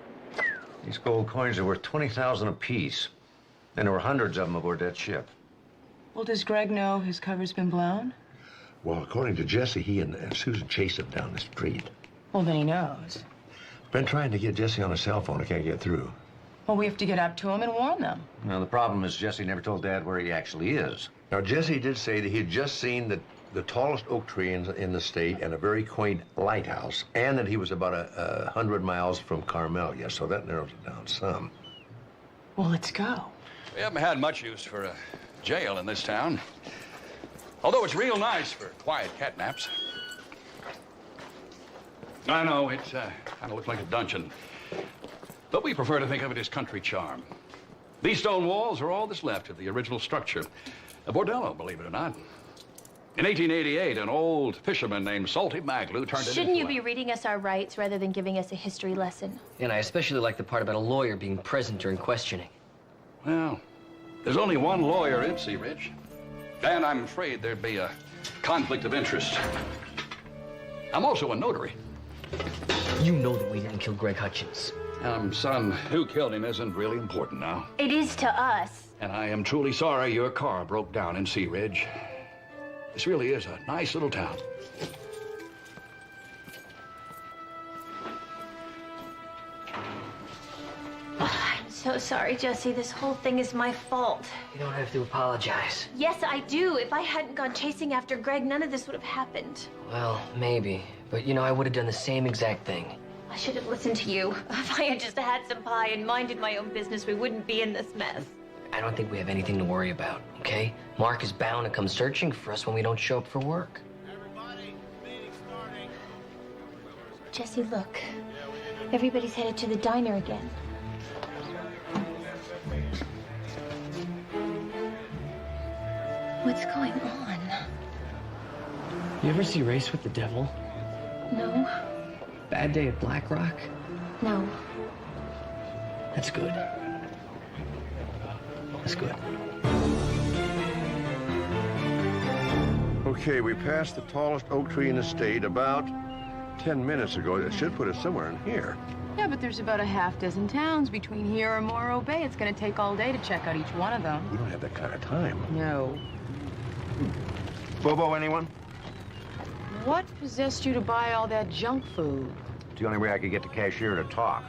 These gold coins are worth 20,000 apiece. And there were hundreds of them aboard that ship. Well, does Greg know his cover's been blown? Well, according to Jesse, he and Susan chased him down the street. Well, then he knows. Been trying to get Jesse on a cell phone. I can't get through. Well, we have to get up to him and warn them. Now, the problem is Jesse never told Dad where he actually is. Now, Jesse did say that he had just seen the tallest oak tree in the state and a very quaint lighthouse, and that he was about 100 miles from Carmelia, so that narrows it down some. Well, let's go. We haven't had much use for a jail in this town. Although it's real nice for quiet catnaps. I know, it kind of looks like a dungeon. But we prefer to think of it as country charm. These stone walls are all that's left of the original structure. A bordello, believe it or not. In 1888, an old fisherman named Salty Maglu turned it Shouldn't into you be reading us our rights rather than giving us a history lesson? And I especially like the part about a lawyer being present during questioning. Well, there's only one lawyer in Sea Ridge. And I'm afraid there'd be a conflict of interest. I'm also a notary. You know that we didn't kill Greg Hutchins. Son, who killed him isn't really important now. It is to us. And I am truly sorry your car broke down in Sea Ridge. This really is a nice little town. I'm so sorry, Jesse. This whole thing is my fault. You don't have to apologize. Yes, I do. If I hadn't gone chasing after Greg, none of this would have happened. Well, maybe. But, you know, I would have done the same exact thing. I should have listened to you. If I had just had some pie and minded my own business, we wouldn't be in this mess. I don't think we have anything to worry about, okay? Mark is bound to come searching for us when we don't show up for work. Jesse, look. Everybody's headed to the diner again. What's going on? You ever see Race with the Devil? No. Bad Day at Black Rock? No. That's good. That's good. Okay, we passed the tallest oak tree in the state about 10 minutes ago. It should put us somewhere in here. Yeah, but there's about a half dozen towns between here and Morro Bay. It's going to take all day to check out each one of them. We don't have that kind of time. No. Bobo, anyone? What possessed you to buy all that junk food? It's the only way I could get the cashier to talk.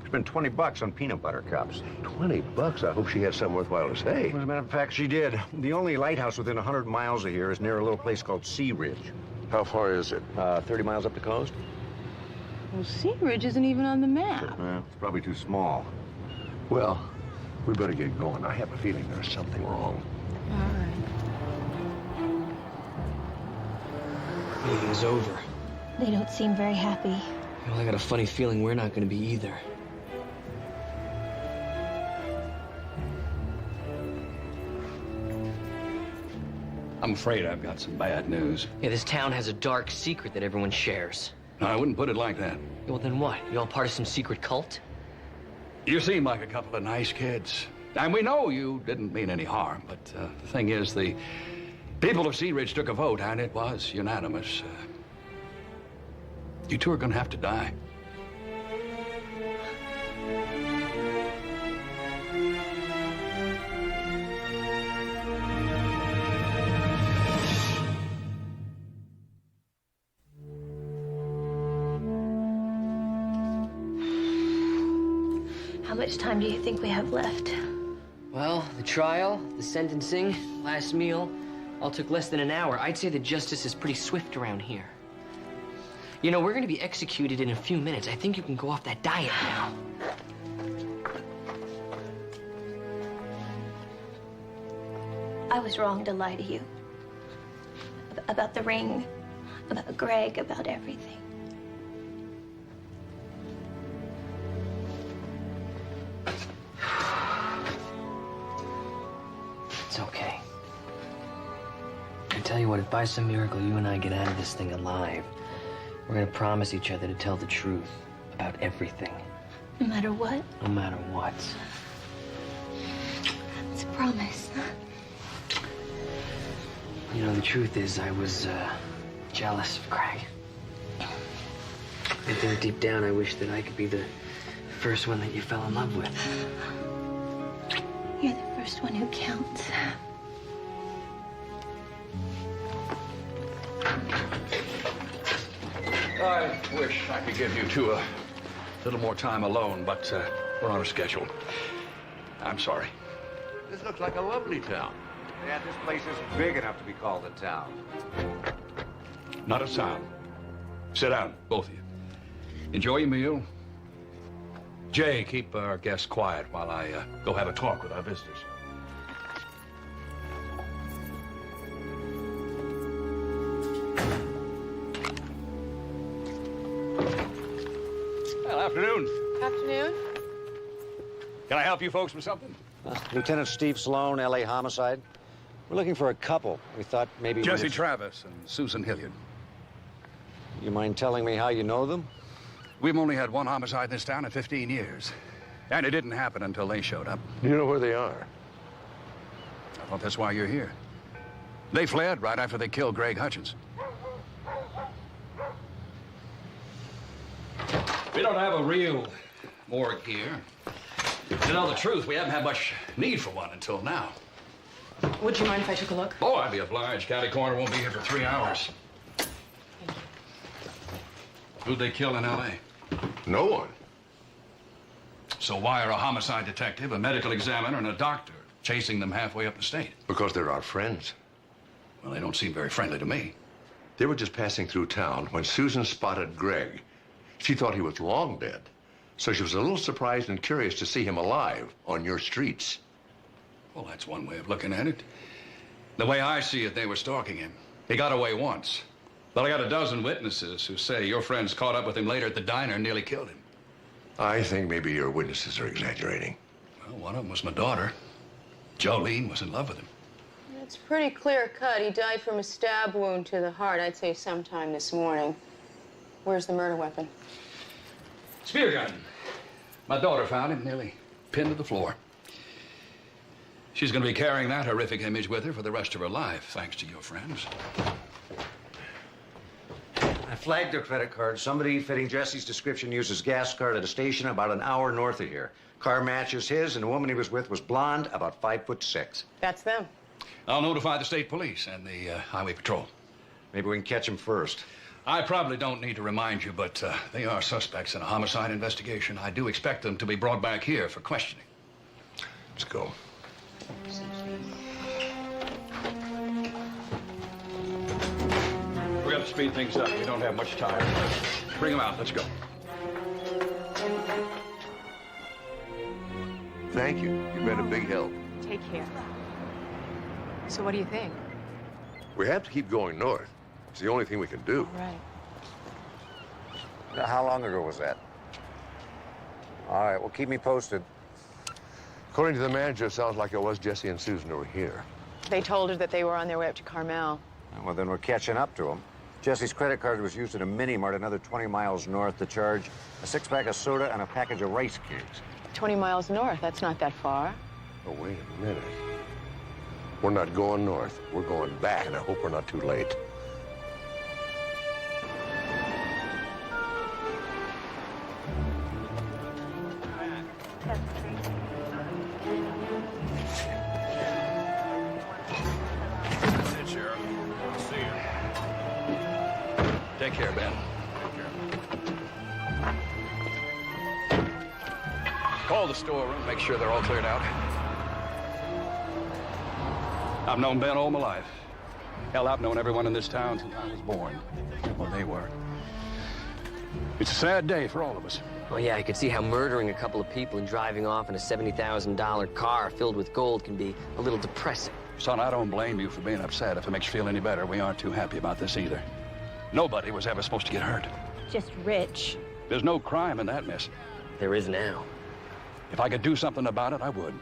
Spent $20 on peanut butter cups. $20? I hope she had something worthwhile to say. As a matter of fact, she did. The only lighthouse within 100 miles of here is near a little place called Sea Ridge. How far is it? 30 miles up the coast. Well, Sea Ridge isn't even on the map. It's probably too small. Well, we better get going. I have a feeling there's something wrong. All right. Meeting's over. They don't seem very happy. Well, I got a funny feeling we're not going to be either. I'm afraid I've got some bad news. Yeah, this town has a dark secret that everyone shares. No, I wouldn't put it like that. Well, then what? You all part of some secret cult? You seem like a couple of nice kids. And we know you didn't mean any harm, but the thing is, the people of Sea Ridge took a vote, and it was unanimous. You two are going to have to die. How much time do you think we have left? Well, the trial, the sentencing, last meal, all took less than an hour. I'd say that justice is pretty swift around here. You know, we're going to be executed in a few minutes. I think you can go off that diet now. I was wrong to lie to you. About the ring, about Greg, about everything. It's okay. I tell you what, if by some miracle you and I get out of this thing alive, we're gonna promise each other to tell the truth about everything. No matter what? No matter what. It's a promise. You know, the truth is, I was jealous of Greg. I think deep down, I wish that I could be the first one that you fell in love with. You're the first one who counts. I wish I could give you two a little more time alone, but we're on a schedule. I'm sorry. This looks like a lovely town. Yeah, this place isn't big enough to be called a town. Not a sound. Sit down, both of you. Enjoy your meal. Jay, keep our guests quiet while I go have a talk with our visitors. Well, afternoon. Afternoon. Can I help you folks with something? Lieutenant Steve Sloan, L.A. Homicide. We're looking for a couple. We thought maybe... Jesse Travis and Susan Hilliard. You mind telling me how you know them? We've only had one homicide in this town in 15 years. And it didn't happen until they showed up. Do you know where they are? I thought that's why you're here. They fled right after they killed Greg Hutchins. We don't have a real morgue here. To tell the truth, we haven't had much need for one until now. Would you mind if I took a look? Oh, I'd be obliged. County Coroner won't be here for 3 hours. Who'd they kill in L.A.? No one. So why are a homicide detective, a medical examiner, and a doctor chasing them halfway up the state? Because they're our friends. Well, they don't seem very friendly to me. They were just passing through town when Susan spotted Greg. She thought he was long dead. So she was a little surprised and curious to see him alive on your streets. Well, that's one way of looking at it. The way I see it, they were stalking him. He got away once. But I got a dozen witnesses who say your friends caught up with him later at the diner and nearly killed him. I think maybe your witnesses are exaggerating. Well, one of them was my daughter. Jolene was in love with him. It's pretty clear cut. He died from a stab wound to the heart, I'd say sometime this morning. Where's the murder weapon? Spear gun. My daughter found him nearly pinned to the floor. She's going to be carrying that horrific image with her for the rest of her life, thanks to your friends. I flagged their credit card. Somebody fitting Jesse's description used his gas card at a station about an hour north of here. Car matches his, and the woman he was with was blonde, about 5'6". That's them. I'll notify the state police and the highway patrol. Maybe we can catch him first. I probably don't need to remind you, but they are suspects in a homicide investigation. I do expect them to be brought back here for questioning. Let's go. We got to speed things up. We don't have much time. Bring them out. Let's go. Thank you. You've been a big help. Take care. So what do you think? We have to keep going north. It's the only thing we can do. All right. Now, how long ago was that? All right, well, keep me posted. According to the manager, it sounds like it was Jesse and Susan who were here. They told her that they were on their way up to Carmel. Well, then we're catching up to them. Jesse's credit card was used at a mini-mart another 20 miles north to charge a 6-pack of soda and a package of rice cakes. 20 miles north, that's not that far. Oh, wait a minute. We're not going north. We're going back, and I hope we're not too late. Take care, Ben. Call the storeroom, make sure they're all cleared out. I've known Ben all my life. Hell, I've known everyone in this town since I was born. Well, they were. It's a sad day for all of us. Well, yeah, I could see how murdering a couple of people and driving off in a $70,000 car filled with gold can be a little depressing. Son, I don't blame you for being upset. If it makes you feel any better, we aren't too happy about this either. Nobody was ever supposed to get hurt. Just rich. There's no crime in that mess. There is now. If I could do something about it, I would.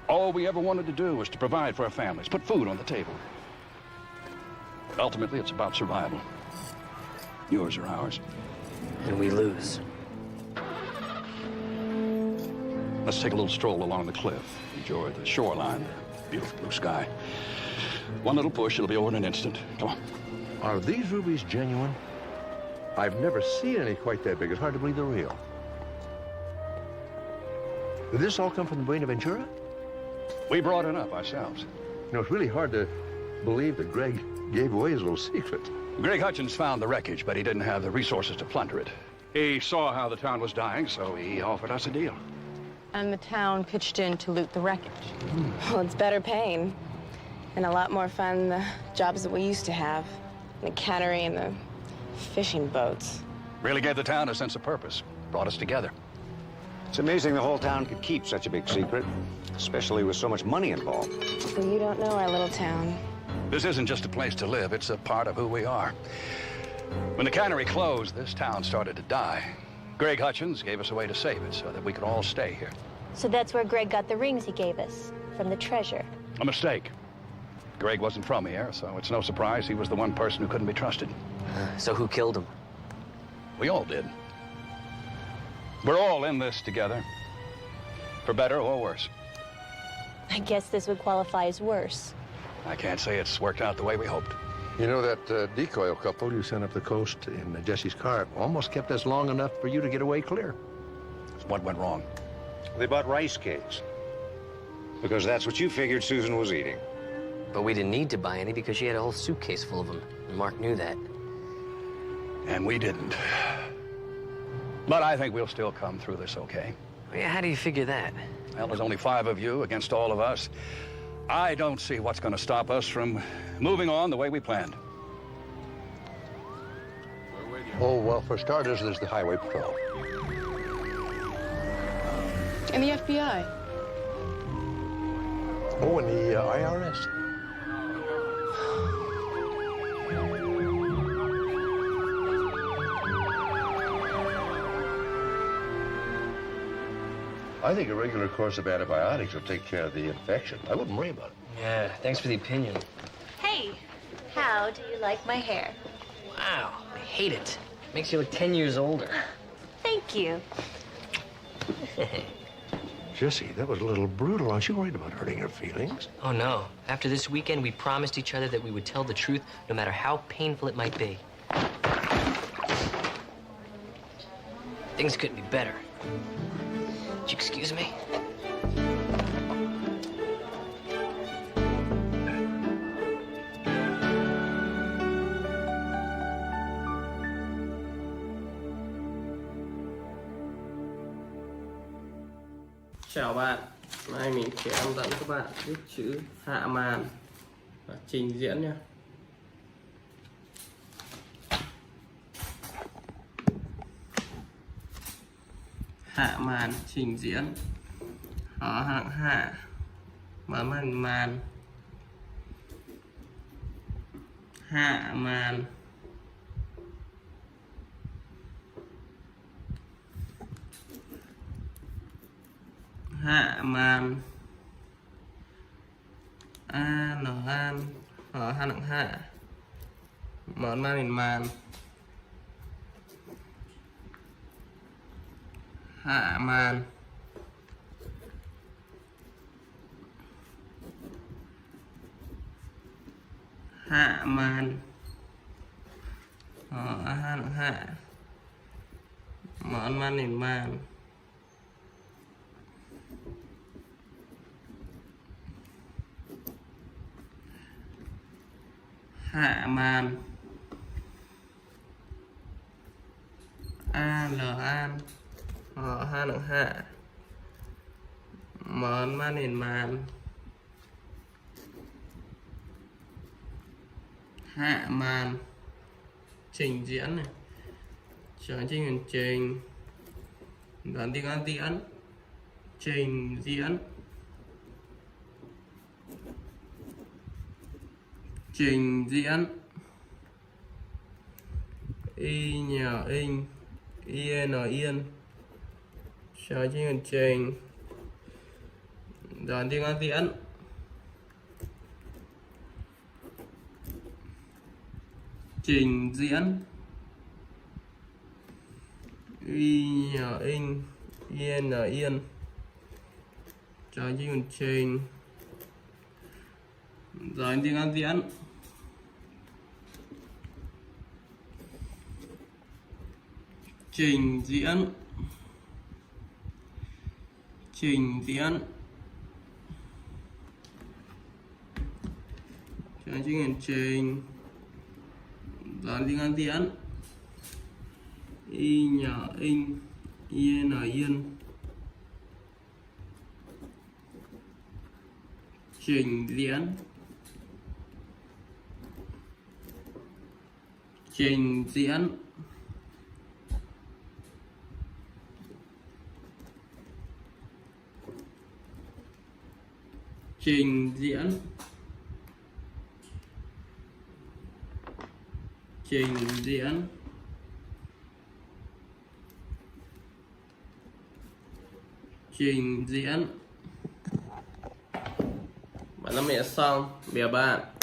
All we ever wanted to do was to provide for our families, put food on the table. But ultimately, it's about survival. Yours or ours. And we lose. Let's take a little stroll along the cliff. Enjoy the shoreline, the beautiful blue sky. One little push, it'll be over in an instant. Come on. Are these rubies genuine? I've never seen any quite that big. It's hard to believe they're real. Did this all come from the Buenaventura? We brought it up ourselves. You know, it's really hard to believe that Greg gave away his little secret. Greg Hutchins found the wreckage, but he didn't have the resources to plunder it. He saw how the town was dying, so he offered us a deal. And the town pitched in to loot the wreckage. Well, it's better paying and a lot more fun than the jobs that we used to have. The cannery and the fishing boats. Really gave the town a sense of purpose. Brought us together. It's amazing the whole town could keep such a big secret, especially with so much money involved. Well, you don't know our little town. This isn't just a place to live, it's a part of who we are. When the cannery closed, this town started to die. Greg Hutchins gave us a way to save it so that we could all stay here. So that's where Greg got the rings he gave us, from the treasure. A mistake. Greg wasn't from here, so it's no surprise he was the one person who couldn't be trusted. So who killed him? We all did. We're all in this together, for better or worse. I guess this would qualify as worse. I can't say it's worked out the way we hoped. You know, that decoy couple you sent up the coast in Jesse's car almost kept us long enough for you to get away clear. What went wrong? They bought rice cakes. Because that's what you figured Susan was eating. But we didn't need to buy any because she had a whole suitcase full of them. And Mark knew that. And we didn't. But I think we'll still come through this okay. Yeah, how do you figure that? Well, there's only 5 of you against all of us. I don't see what's going to stop us from moving on the way we planned. Oh, well, for starters, there's the Highway Patrol. And the FBI. Oh, and the IRS. I think a regular course of antibiotics will take care of the infection. I wouldn't worry about it. Yeah, thanks for the opinion. Hey, how do you like my hair? Wow, I hate it. Makes you look 10 years older. Thank you. Jesse, that was a little brutal. Aren't you worried about hurting her feelings? Oh, no. After this weekend, we promised each other that we would tell the truth no matter how painful it might be. Things couldn't be better. Would you excuse me? Chào bạn, nay mình sẽ hướng dẫn các bạn viết chữ hạ màn và trình diễn nha. Hạ màn, trình diễn. Hở hạng hạ. Mở màn. Hạ màn. Hạ màn. An hở hạng hạ. Mở màn. Hạ màn. Hạ màn. Hạng hạ. Mở màn. Hạ màn. An hở hạng hạ. Mở màn. Hạ màn. Trình diễn này. Chương trình huyền trình. Đoạn tiếng Anh tiễn. Trình diễn. Trình diễn. Y nhà in. Yên yên. Chương trình huyền trình. Đoạn tiếng Anh tiễn. Trình diễn. Y nhà in. Yên yên. Chương trình huyền trình. Rồi tiếng Anh diễn. Trình diễn. Trình diễn. Chọn chữ ngành trình. Rồi tiếng Anh diễn. Y nhà in. Yên ở yên. Trình diễn. Trình diễn. Trình diễn. Trình diễn. Trình diễn. Bạn đã mẹ xong. Bè bạn.